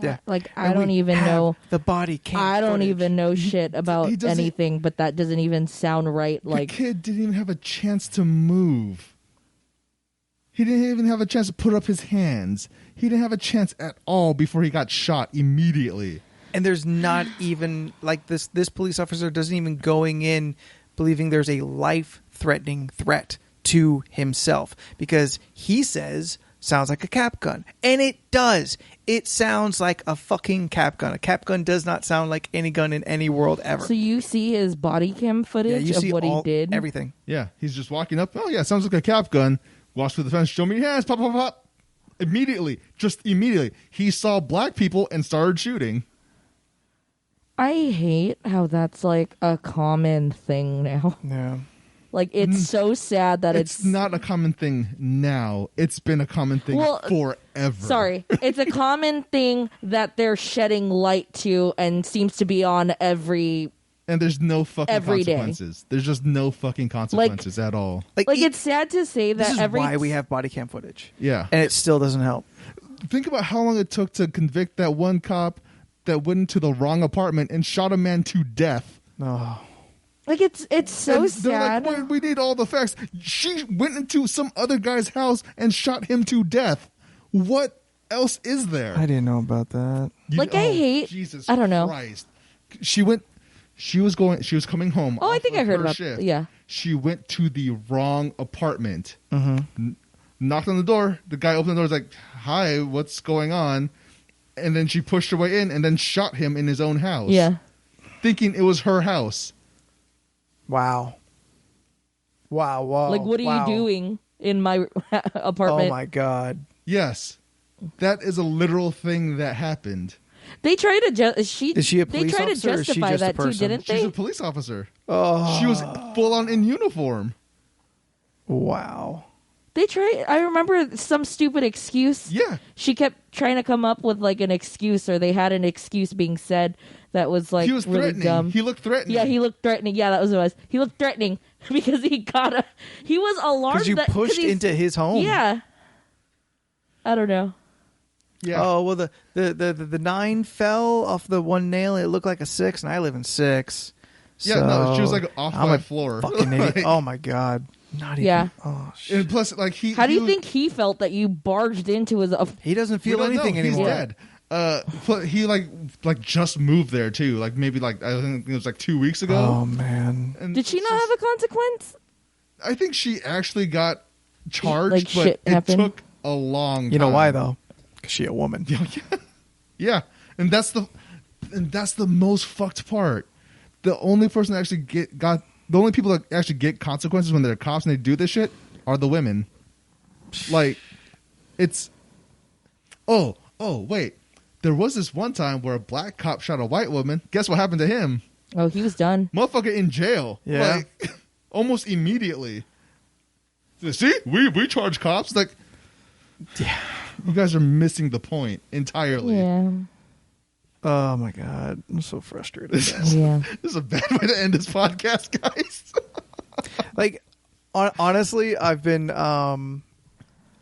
Yeah. Like, I And don't we even have know. the body cam I don't footage. even know shit about he doesn't- anything, but that doesn't even sound right. The Like, kid didn't even have a chance to move. He didn't even have a chance to put up his hands. He didn't have a chance at all before he got shot immediately. And there's not even like this police officer doesn't even going in believing there's a life-threatening threat to himself because he says sounds like a cap gun. And it does. It sounds like a fucking cap gun. A cap gun does not sound like any gun in any world ever. so you see his body cam footage you of see what he did? everything. Yeah, he's just walking up. Oh, yeah, sounds like a cap gun. Walks through the fence. Show me your hands. Pop, pop, pop. Immediately. Just immediately. He saw black people and started shooting. I hate how that's like a common thing now. Yeah. Like, it's so sad that It's not a common thing now. It's been a common thing forever. Sorry. It's a common thing that they're shedding light to and seems to be on every... And there's no fucking Every day. consequences. There's just no fucking consequences at all. Like, it's sad to say that this is every... why we have body cam footage. Yeah. And it still doesn't help. Think about how long it took to convict that one cop that went into the wrong apartment and shot a man to death. Oh. Like, it's so And sad. they're like, we need all the facts. She went into some other guy's house and shot him to death. What else is there? I didn't know about that. Like, I hate... Jesus I don't know. Christ. She was coming home. Oh, I off think of I heard her about... shift. Yeah. She went to the wrong apartment. Mm-hmm. Knocked on the door. The guy opened the door. Was like, "Hi, what's going on?" And then she pushed her way in and then shot him in his own house. Yeah. Thinking it was her house. Wow. Wow. Like, what are you doing in my apartment? Oh, my God. Yes. That is a literal thing that happened. They try to Is she a They police try to officer or is she justify just a that too, person? didn't She's they? a police officer. Oh. She was full on in uniform. Wow. They try. I remember some stupid excuse. Yeah. She kept trying to come up with like an excuse, or they had an excuse being said that was like He was really threatening. dumb. He looked threatening. Yeah, he looked threatening. Yeah, that was what it was. He looked threatening because he was alarmed Because you that, pushed into his home. Yeah. I don't know. Yeah. Oh, well, the 9 fell off the one nail. It looked like a 6, and I live in 6. Yeah, no, she was So, like off I'm my a floor. Fucking idiot. Like, Oh, my God. Not even. Yeah. Oh, shit. and plus, like How do you think he felt that you barged into his? He doesn't we feel don't anything know. anymore. He's dead. But he like just moved there too. Like maybe like I think it was like 2 weeks ago. Oh, man. And Did she it's not just- have a consequence? I think she actually got charged, Like, but shit it happened? took a long time. You know why, though? Because she a woman. Yeah, and that's the most fucked part. The only person that actually the only people that actually get consequences when they're cops and they do this shit are the women. Like, it's... Oh, wait. There was this one time where a black cop shot a white woman. Guess what happened to him? Oh, he was done. Motherfucker in jail. Yeah. Like, almost immediately. See? We charge cops. Like, Yeah. you guys are missing the point entirely. Yeah. Oh my god, I'm so frustrated. Yeah. This is a bad way to end this podcast, guys. Like, honestly, I've been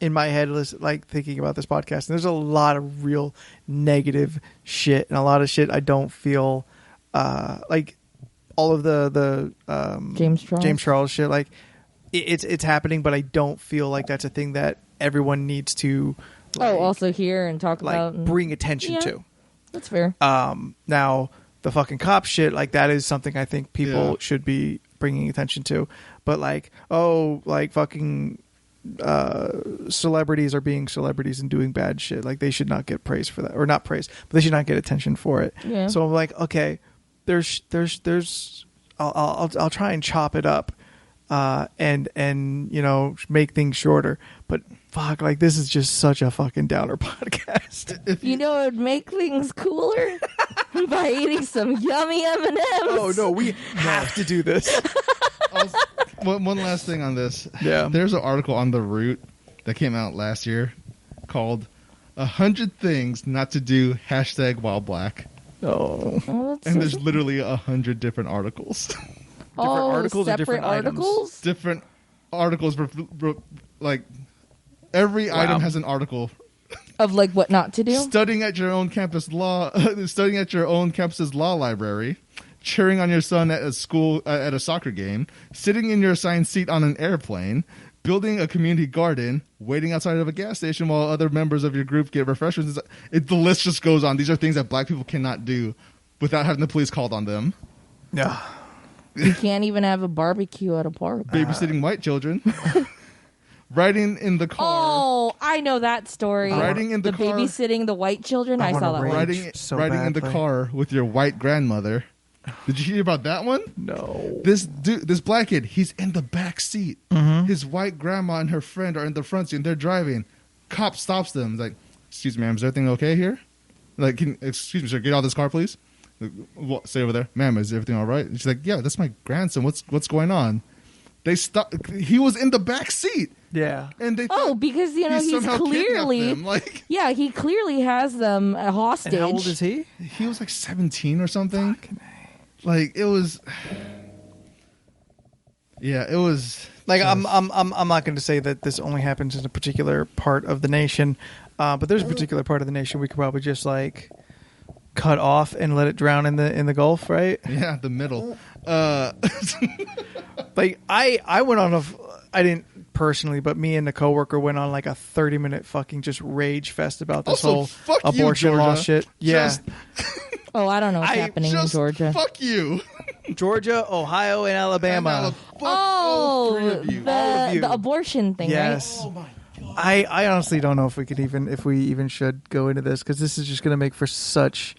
in my head, like thinking about this podcast, and there's a lot of real negative shit, and a lot of shit I don't feel like all of the James Charles shit. Like, it's happening, but I don't feel like that's a thing that everyone needs to. Like, also hear and talk like about and, bring attention to. That's fair. Now the fucking cop shit, like that is something I think people should be bringing attention to. But like, fucking celebrities are being celebrities and doing bad shit. Like they should not get praise for that, or not praise, but they should not get attention for it. Yeah. So I'm like, okay, there's I'll try and chop it up, and make things shorter. But fuck, like this is just such a fucking downer podcast. You know, it would make things cooler by eating some yummy M&Ms. Oh no, we have to do this. One last thing on this. Yeah. There's an article on The Root that came out last year called 100 Things Not to Do #While Black. Oh. And there's literally 100 different articles. articles or separate different items? articles? Different articles, like every item has an article. Of like what not to do? Studying at your own campus's law library, cheering on your son at a school at a soccer game, sitting in your assigned seat on an airplane, building a community garden, waiting outside of a gas station while other members of your group get refreshments. The list just goes on. These are things that black people cannot do without having the police called on them. Yeah. You can't even have a barbecue at a park. Babysitting white children. Riding in the car. Oh, I know that story. Riding in the car. Babysitting the white children. I saw that one. Riding in the car with your white grandmother. Did you hear about that one? No. This black kid, he's in the back seat. Mm-hmm. His white grandma and her friend are in the front seat, and they're driving. Cop stops them. He's like, "Excuse me, ma'am, is everything okay here? Like, excuse me, sir, get out of this car, please." Like, stay over there, ma'am. Is everything all right? And she's like, "Yeah, that's my grandson. What's going on?" They stop. He was in the back seat. Yeah. And they because he's somehow clearly kidnapped them. Like, yeah, he clearly has them a hostage. And how old is he? he was like 17 or something. Like it was. Yeah, it was. Like I'm not going to say that this only happens in a particular part of the nation, but there's a particular part of the nation we could probably just like cut off and let it drown in the Gulf, right? Yeah, the middle. Like I went on I didn't personally, but me and a coworker went on like a 30-minute fucking just rage fest about this Also, whole fuck you, abortion law Georgia. shit. Yeah. Oh, I don't know what's happening in Georgia. Fuck you. Georgia, Ohio, and Alabama. Fuck all three of you. All of you. The abortion thing, Yes. Oh my god. I honestly don't know if we even should go into this, because this is just going to make for such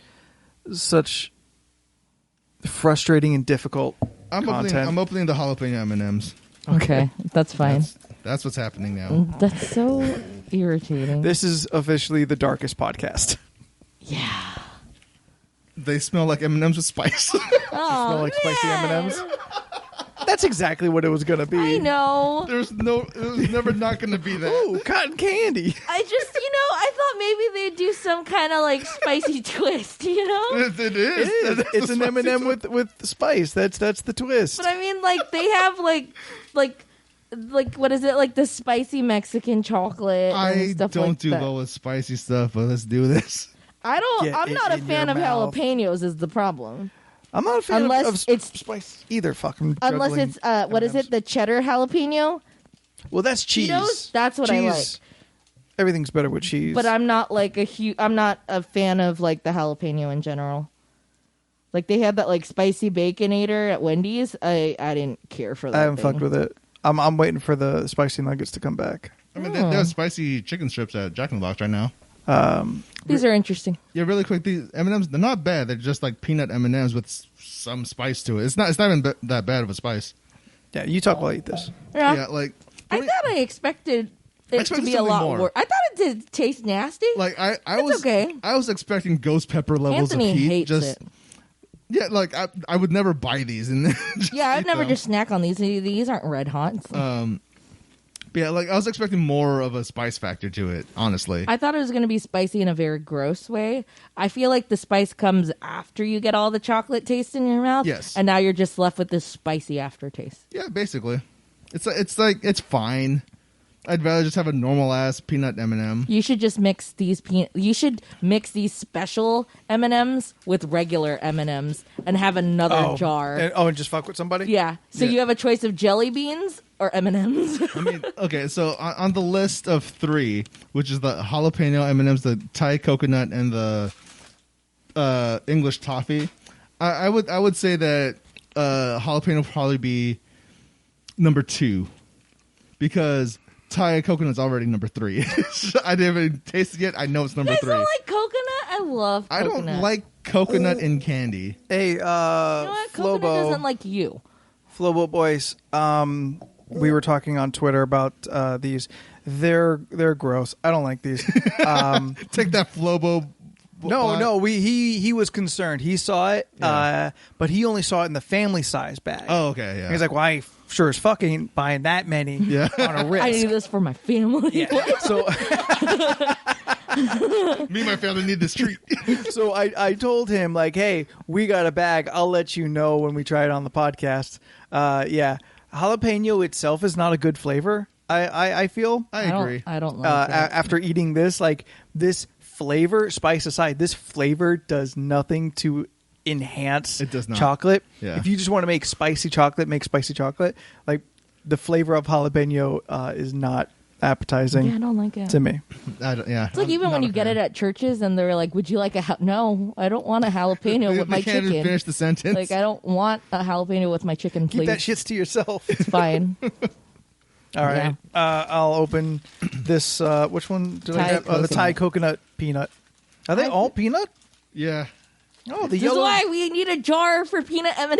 frustrating and difficult content. I'm opening the jalapeno M&Ms. right? Okay, that's fine. That's what's happening now. That's so irritating. This is officially the darkest podcast. Yeah. They smell like M&Ms with spice. Oh, Smell like spicy man. M&Ms. That's exactly what it was going to be. I know. It was never not going to be that. Ooh, cotton candy. I just, I thought maybe they'd do some kind of like spicy twist, It is. It is. That's It's the an spicy M&M twist. with spice. That's the twist. But I mean, like they have like what is it, like the spicy Mexican chocolate and I stuff don't like do that. well with spicy stuff, but let's do this. Get I'm it not a in fan your of mouth. jalapenos. Is the problem? I'm not a fan Unless of it's- spice either. Fucking Unless juggling it's what is M&Ms. it? The cheddar jalapeno. Well, that's cheese. Cheetos? That's what I Cheese. Everything's better with cheese. But I'm not like I'm not a fan of like the jalapeno in general. Like they had that like spicy baconator at Wendy's. I didn't care for that. I haven't thing. fucked with it. I'm waiting for the spicy nuggets to come back. I mean, they have spicy chicken strips at Jack in the Box right now. These are interesting. Yeah, really quick. These M&Ms, they're not bad. They're just like peanut M&Ms with some spice to it. It's not even that bad of a spice. Yeah, you talk while I eat this. Yeah. Yeah, like I thought I expected it to expected be a something lot more. worse. I thought it did taste nasty. Like I It's was okay. I was expecting ghost pepper levels Anthony of heat. hates Just it. yeah, like I would never buy these and Yeah, I'd never just snack on these. These aren't red hots. yeah, like I was expecting more of a spice factor to it, honestly. I thought it was going to be spicy in a very gross way. I feel like the spice comes after you get all the chocolate taste in your mouth. Yes. And now you're just left with this spicy aftertaste. Yeah, basically. It's fine. I'd rather just have a normal ass peanut M&M. You should just mix these You should mix these special M&Ms with regular M&Ms and have another jar. And just fuck with somebody? Yeah. So Yeah. you have a choice of jelly beans or M&Ms. I mean, okay, so on the list of 3, which is the jalapeno M&Ms, the Thai coconut, and the English toffee, I would say that jalapeno would probably be number 2 because Thai coconut's already number 3. I didn't even taste it yet. I know it's number You 3. guys don't like coconut? I love I coconut. don't like coconut in candy. Hey, You know what? Coconut doesn't like you. Flobo boys, we were talking on Twitter about these. They're gross. I don't like these. Take that Flobo. No. He was concerned. He saw it, Yeah. but he only saw it in the family size bag. Oh, okay, yeah. He's like, well, I sure as fuck ain't buying that many Yeah. on a risk. I need this for my family. Yeah. So Me and my family need this treat. So I told him, like, hey, we got a bag. I'll let you know when we try it on the podcast. Yeah. Jalapeno itself is not a good flavor, I feel. I agree. I don't like that. After eating this, like, this flavor, spice aside, this flavor does nothing to enhance It does not. chocolate. Yeah. If you just want to make spicy chocolate, make spicy chocolate. Like, the flavor of jalapeno is not appetizing Yeah, I don't like it. to me. Yeah. It's like even when you get it at churches and they're like, "Would you like a no? I don't want a jalapeno with my They can't even chicken. finish the sentence. Like I don't want a jalapeno with my chicken, Keep please. that shits to yourself. It's fine." All right. I'll open this. Which one did I Thai get? The Thai coconut peanut. Are they all peanut? Yeah. Oh, the This is yellow. why we need a jar for peanut M&M.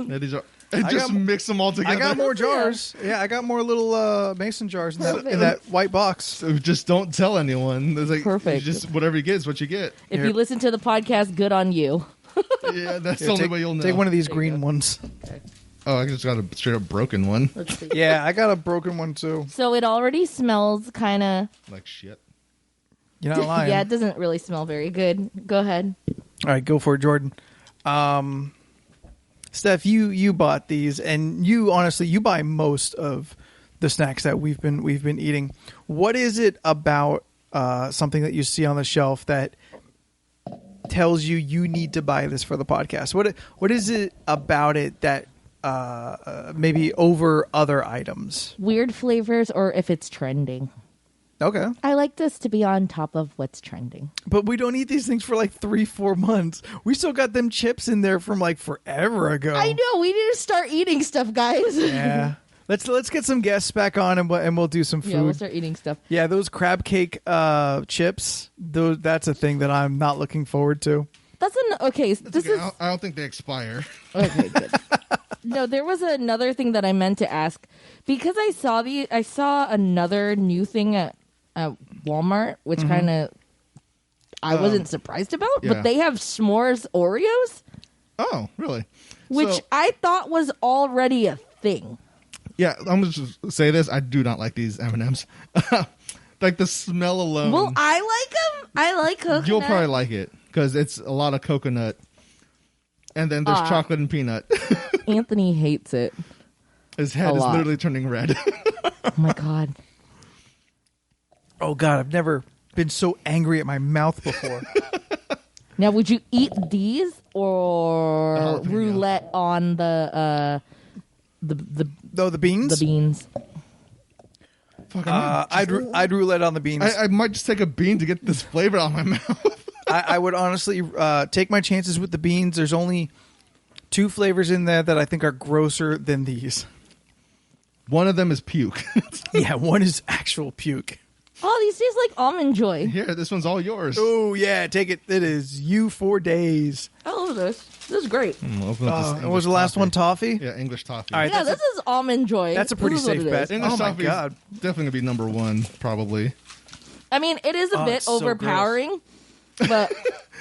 Yeah, these are, just mix them all together. I got more jars. Yeah, I got more little mason jars in that white box. So just don't tell anyone. It's like Perfect. Just whatever you get is what you get. If Here. you listen to the podcast, good on you. Yeah, that's Here, the only take, way you'll know. Take one of these green ones. Oh, I just got a straight up broken one. Let's see. Yeah, I got a broken one too. So it already smells kind of. Like shit. You're not lying. Yeah, it doesn't really smell very good. Go ahead. All right, go for it, Jordan. Steph, you bought these, and you honestly you buy most of the snacks that we've been eating. What is it about something that you see on the shelf that tells you need to buy this for the podcast? What is it about it that maybe over other items? Weird flavors, or if it's trending. Okay. I like this to be on top of what's trending. But we don't eat these things for like 3-4 months. We still got them chips in there from like forever ago. I know. We need to start eating stuff, guys. Yeah. Let's get some guests back on and we'll do some food. Yeah, we'll start eating stuff. Yeah, those crab cake chips, that's a thing that I'm not looking forward to. That's okay. This Okay, is I don't think they expire. okay. Good. No, there was another thing that I meant to ask because I saw another new thing at Walmart, which kind of I wasn't surprised about. yeah. But they have s'mores Oreos, Oh, really? which So, I thought was already a thing. yeah, I'm gonna just say this. I do not like these M&Ms. Like the smell alone. Well, I like them. I like coconut. You'll probably like it because it's a lot of coconut, and then there's chocolate and peanut. Anthony hates it. His head A is lot. literally turning red. Oh my god. Oh God, I've never been so angry at my mouth before. Now, would you eat these or Jalapeno. roulette on the Oh, the beans? the beans? Fuck, I I'd roulette on the beans. I might just take a bean to get this flavor out of my mouth. I would honestly take my chances with the beans. There's only 2 flavors in there that I think are grosser than these. One of them is puke. Yeah, one is actual puke. Oh, these taste like almond joy. Here, this one's all yours. Oh yeah, take it. It is you for days. I love this. This is great. Open up this was English the last toffee. one toffee? Yeah, English toffee. All right, Yeah, this is Almond Joy. That's a pretty This is what safe it bet. is. English Oh my toffee God. is definitely gonna be number one, probably. I mean, it is a bit it's so overpowering, but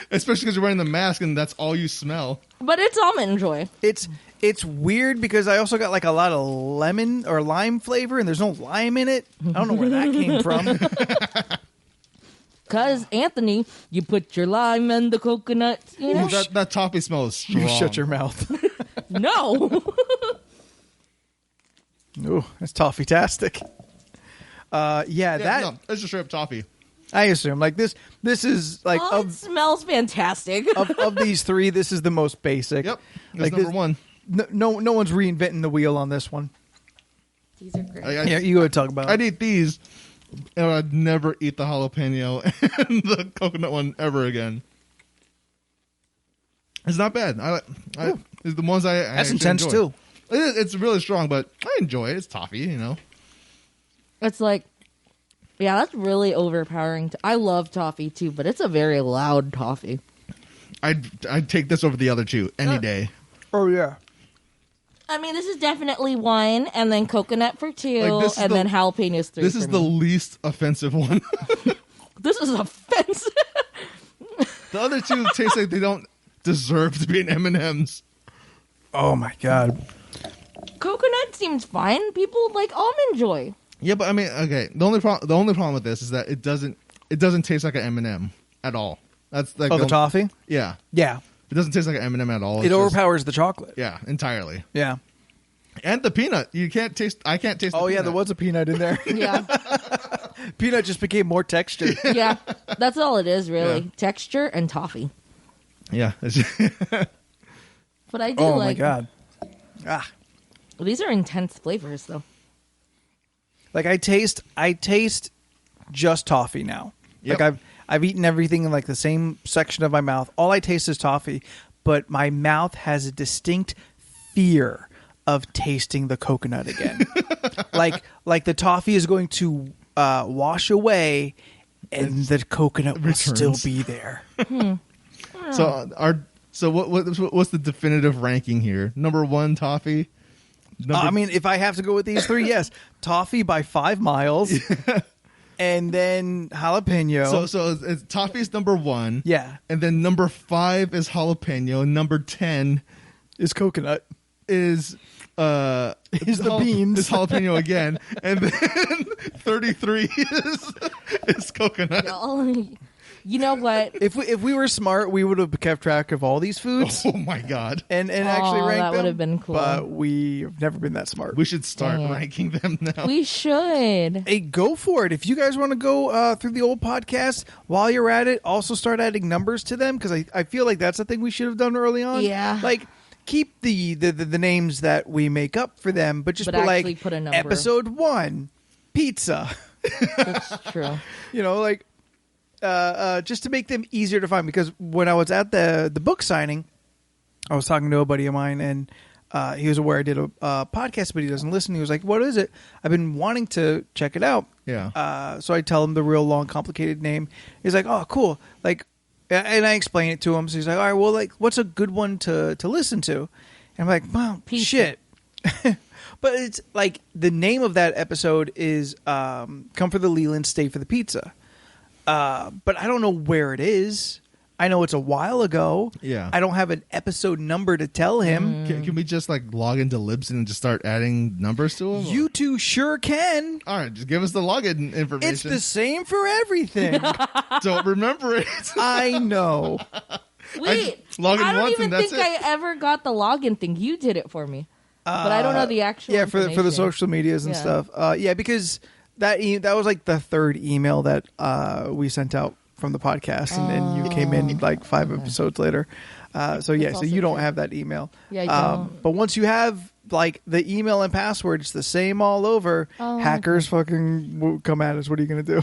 Especially because you're wearing the mask and that's all you smell. it's Almond Joy. It's weird because I also got like a lot of lemon or lime flavor, and there's no lime in it. I don't know where that came from. Because, Anthony, you put your lime and the coconut, you know? That toffee smell is strong. You shut your mouth. No. Ooh, that's toffee-tastic. No, That it's just straight up toffee. I assume like this is like Oh, it smells fantastic. of these three, this is the most basic. Yep, it's Like number this- one. No one's reinventing the wheel on this one. These are great. Yeah, you go talk about. I'd eat these, and I'd never eat the jalapeno and the coconut one ever again. It's not bad. It's the ones I That's actually intense enjoy. too. It's really strong, but I enjoy it. It's toffee, It's like, yeah, that's really overpowering. I love toffee too, but it's a very loud toffee. I'd take this over the other two any day. Oh yeah. I mean, this is definitely one, and then coconut for two, Like, this is and the- then jalapenos three. This is for the me. least offensive one. This is offensive. The other two taste like they don't deserve to be in M&M's. Oh my God. Coconut seems fine. People like Almond Joy. Yeah, but I mean, okay. The only problem with this is that it doesn't taste like an M&M at all. That's like The toffee. Yeah, Yeah, it doesn't taste like an M&M at all. it It's just- overpowers the chocolate. Yeah, entirely. Yeah. And the peanut. I can't taste. Oh the yeah, peanut. there was a peanut in there. Yeah, Peanut just became more textured. yeah. That's all it is, really. Yeah. Texture and toffee. Yeah. But I do Oh like. my God. Ah. These are intense flavors, though. Like I taste just toffee now. Yep. Like I've eaten everything in like the same section of my mouth. All I taste is toffee, but my mouth has a distinct fear of tasting the coconut again. like the toffee is going to wash away and the coconut will still returns. be there. So what's the definitive ranking here? Number one, toffee. I mean, if I have to go with these three, yes. Toffee by 5 miles. And then jalapeno. So it's toffee's number one. Yeah. And then number 5 is jalapeno. Number 10 Is coconut. is the beans. Is jalapeno again. And then 33 is coconut. Y'all, you know what? If we were smart, we would have kept track of all these foods Oh my god. and actually rank that them. would have been cool. But we've never been that smart. We should start Dang it. ranking them now. We should. Hey, go for it. If you guys want to go through the old podcast while you're at it, also start adding numbers to them because I feel like that's the thing we should have done early on. Yeah. Like, keep the names that we make up for them, but just But put actually like put a number. episode 1, pizza. That's true. You know, like just to make them easier to find. Because when I was at the book signing, I was talking to a buddy of mine, and he was aware I did a podcast, but he doesn't listen. He was like, "What is it? I've been wanting to check it out." Yeah. So I tell him the real long, complicated name. He's like, "Oh, cool!" Like, and I explain it to him. So he's like, "All right, well, like, what's a good one to listen to?" And I'm like, "Well, Pizza. shit." But it's like the name of that episode is "Come for the Leland, Stay for the Pizza." But I don't know where it is. I know it's a while ago. Yeah. I don't have an episode number to tell him. Can we just like log into Libsyn and just start adding numbers to them? You two sure can. All right, just give us the login information. It's the same for everything. Don't remember it. I know. Wait, log in I don't once even and that's think I ever got the login thing. You did it for me, but I don't know the actual. Yeah, for the information. social medias and Yeah. stuff. Yeah, because that was like the third email that we sent out from the podcast, and then you came in like 5 episodes later. So yeah, so also you don't true. have that email. Yeah, I don't. But once you have like the email and password, it's the same all over. Oh, Hackers fucking will come at us. What are you gonna do?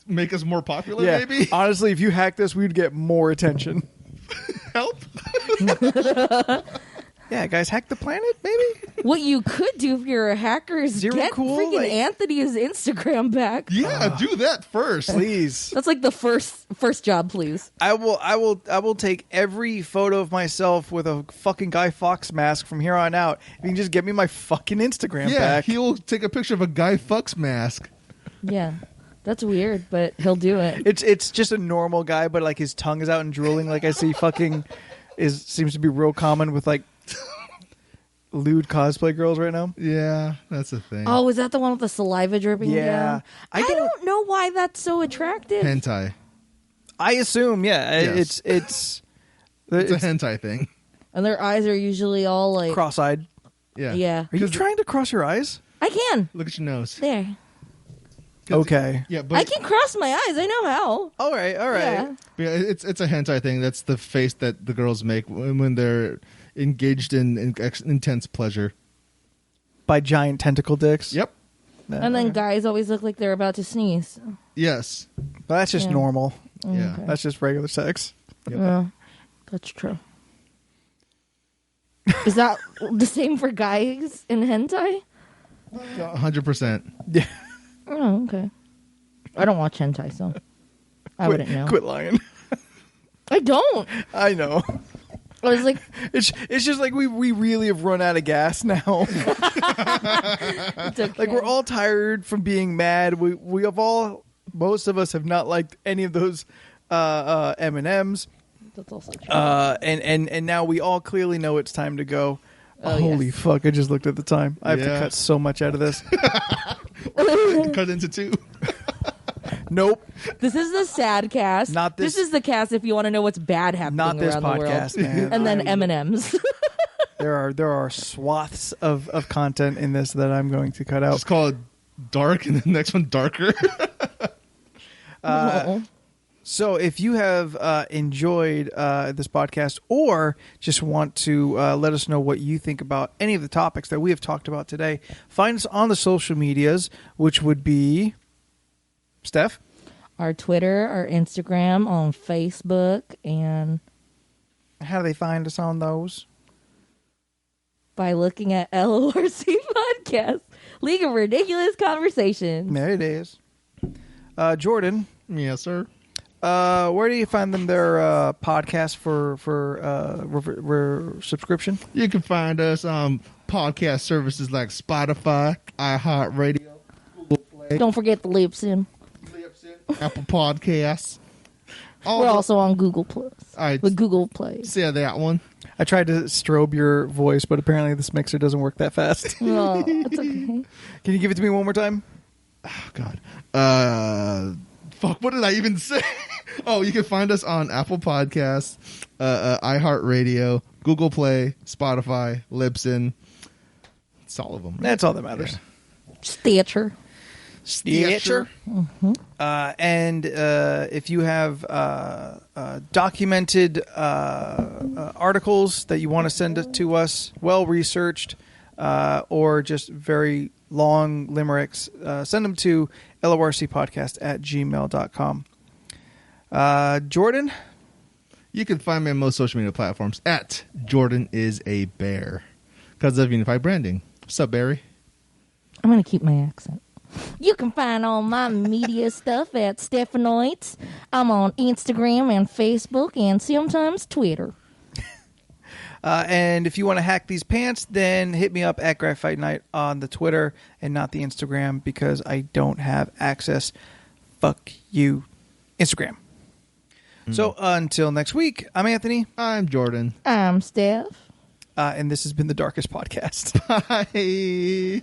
Make us more popular, Yeah, maybe? honestly, if you hacked us, we'd get more attention. Help. Yeah, guys, hack the planet, maybe? What you could do if you're a hacker is Zero get cool, freaking like- Anthony's Instagram back. Yeah, do that first. Please. That's like the first job, please. I will take every photo of myself with a fucking Guy Fawkes mask from here on out. If you can just get me my fucking Instagram Yeah, back. he'll take a picture of a Guy Fawkes mask. Yeah, that's weird, but he'll do it. It's just a normal guy, but like his tongue is out and drooling. Like I see, fucking seems to be real common with like lewd cosplay girls right now. Yeah, that's a thing. Oh, is that the one with the saliva dripping Yeah. down? I don't know why that's so attractive. Hentai. I assume, yeah, Yes. it's It's a hentai thing. And their eyes are usually all like... cross-eyed. Yeah. Yeah. Are you trying to cross your eyes? I can. Look at your nose. There. Okay. Yeah, but I can cross my eyes. I know how. All right. Yeah. yeah, it's a hentai thing. That's the face that the girls make when they're engaged in intense pleasure. By giant tentacle dicks. Yep. No, And then okay. guys always look like they're about to sneeze. Yes. Well, that's just Yeah. normal. Yeah. Okay. That's just regular sex. Yep. Yeah, that's true. Is that the same for guys in hentai? 100%. Yeah. Oh, okay. I don't watch hentai, so I wouldn't know. Quit lying. I don't. I know. I was like, It's just like we really have run out of gas now. it's okay. Like we're all tired from being mad. We have all, most of us have not liked any of those M&Ms. That's also true. And now we all clearly know it's time to go. Oh, Holy yes. fuck, I just looked at the time. I have to Yeah. cut so much out of this. Cut into two. Nope. This is the sad cast. Not this- This is the cast if you want to know what's bad happening Not this around podcast, the world. man. And then M&Ms. There are swaths of content in this that I'm going to cut out. Just call it dark and the next one darker. No. So if you have enjoyed this podcast or just want to let us know what you think about any of the topics that we have talked about today, find us on the social medias, which would be Steph. Our Twitter, our Instagram, on Facebook, and How do they find us on those? by looking at LoRC Podcast, League of Ridiculous Conversations. There it is. Jordan, Yes, sir. where do you find them their podcast for subscription? You can find us on podcast services like Spotify, iHeartRadio, Google Play, Don't forget the Libsyn. Apple Podcasts. We're also on Google Plus. All right, With Google Play. say that one. I tried to strobe your voice, but apparently this mixer doesn't work that fast. No, it's okay. Can you give it to me one more time? Oh, God. Fuck, what did I even say? Oh, you can find us on Apple Podcasts, iHeartRadio, Google Play, Spotify, Libsyn. It's all of them. That's all that matters. Stitcher. Stitcher. And if you have documented articles that you want to send it to us, well researched, or just very long limericks, send them to lorcpodcast@gmail.com. Jordan? You can find me on most social media platforms at Jordan is a Bear because of Unified Branding. What's up, Barry? I'm going to keep my accent. You can find all my media stuff at Stephanoids. I'm on Instagram and Facebook and sometimes Twitter. And if you want to hack these pants, then hit me up at Graphite Night on the Twitter and not the Instagram because I don't have access. Fuck you, Instagram. So until next week, I'm Anthony, I'm Jordan. I'm Steph. and this has been the Darkest Podcast. Bye.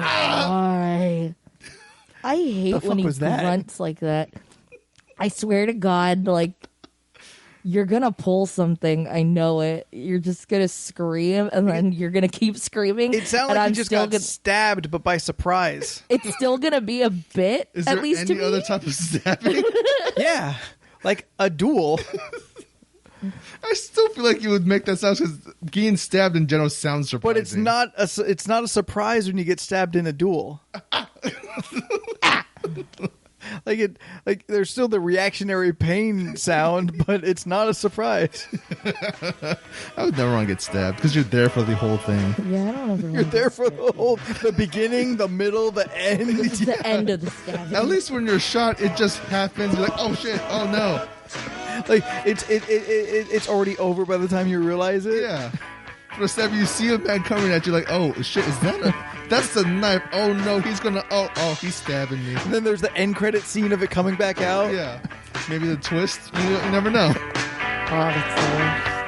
Boy. I hate The fuck when he was that? grunts like that. I swear to God, like, you're gonna pull something. I know it. You're just gonna scream, and then you're gonna keep screaming. It sounded and like I'm you just still got stabbed, but by surprise. It's still gonna be a bit. Is at there least to any me. other type of stabbing? Yeah, like a duel. I still feel like you would make that sound because getting stabbed in general sounds surprising. But it's not a surprise when you get stabbed in a duel. Like like there's still the reactionary pain sound, but it's not a surprise. I would never want to get stabbed because you're there for the whole thing. Yeah, I don't ever. You're there for the beginning, the middle, the end. This is the end of the stabbing. At least when you're shot, it just happens. You're like, oh shit, oh no. Like it's already over by the time you realize it. Yeah. For a stab, you see a man coming at you like, oh shit, is that's the knife. Oh no, he's gonna, oh, he's stabbing me. And then there's the end credit scene of it coming back out. Yeah. Maybe the twist, you never know. Oh, that's so.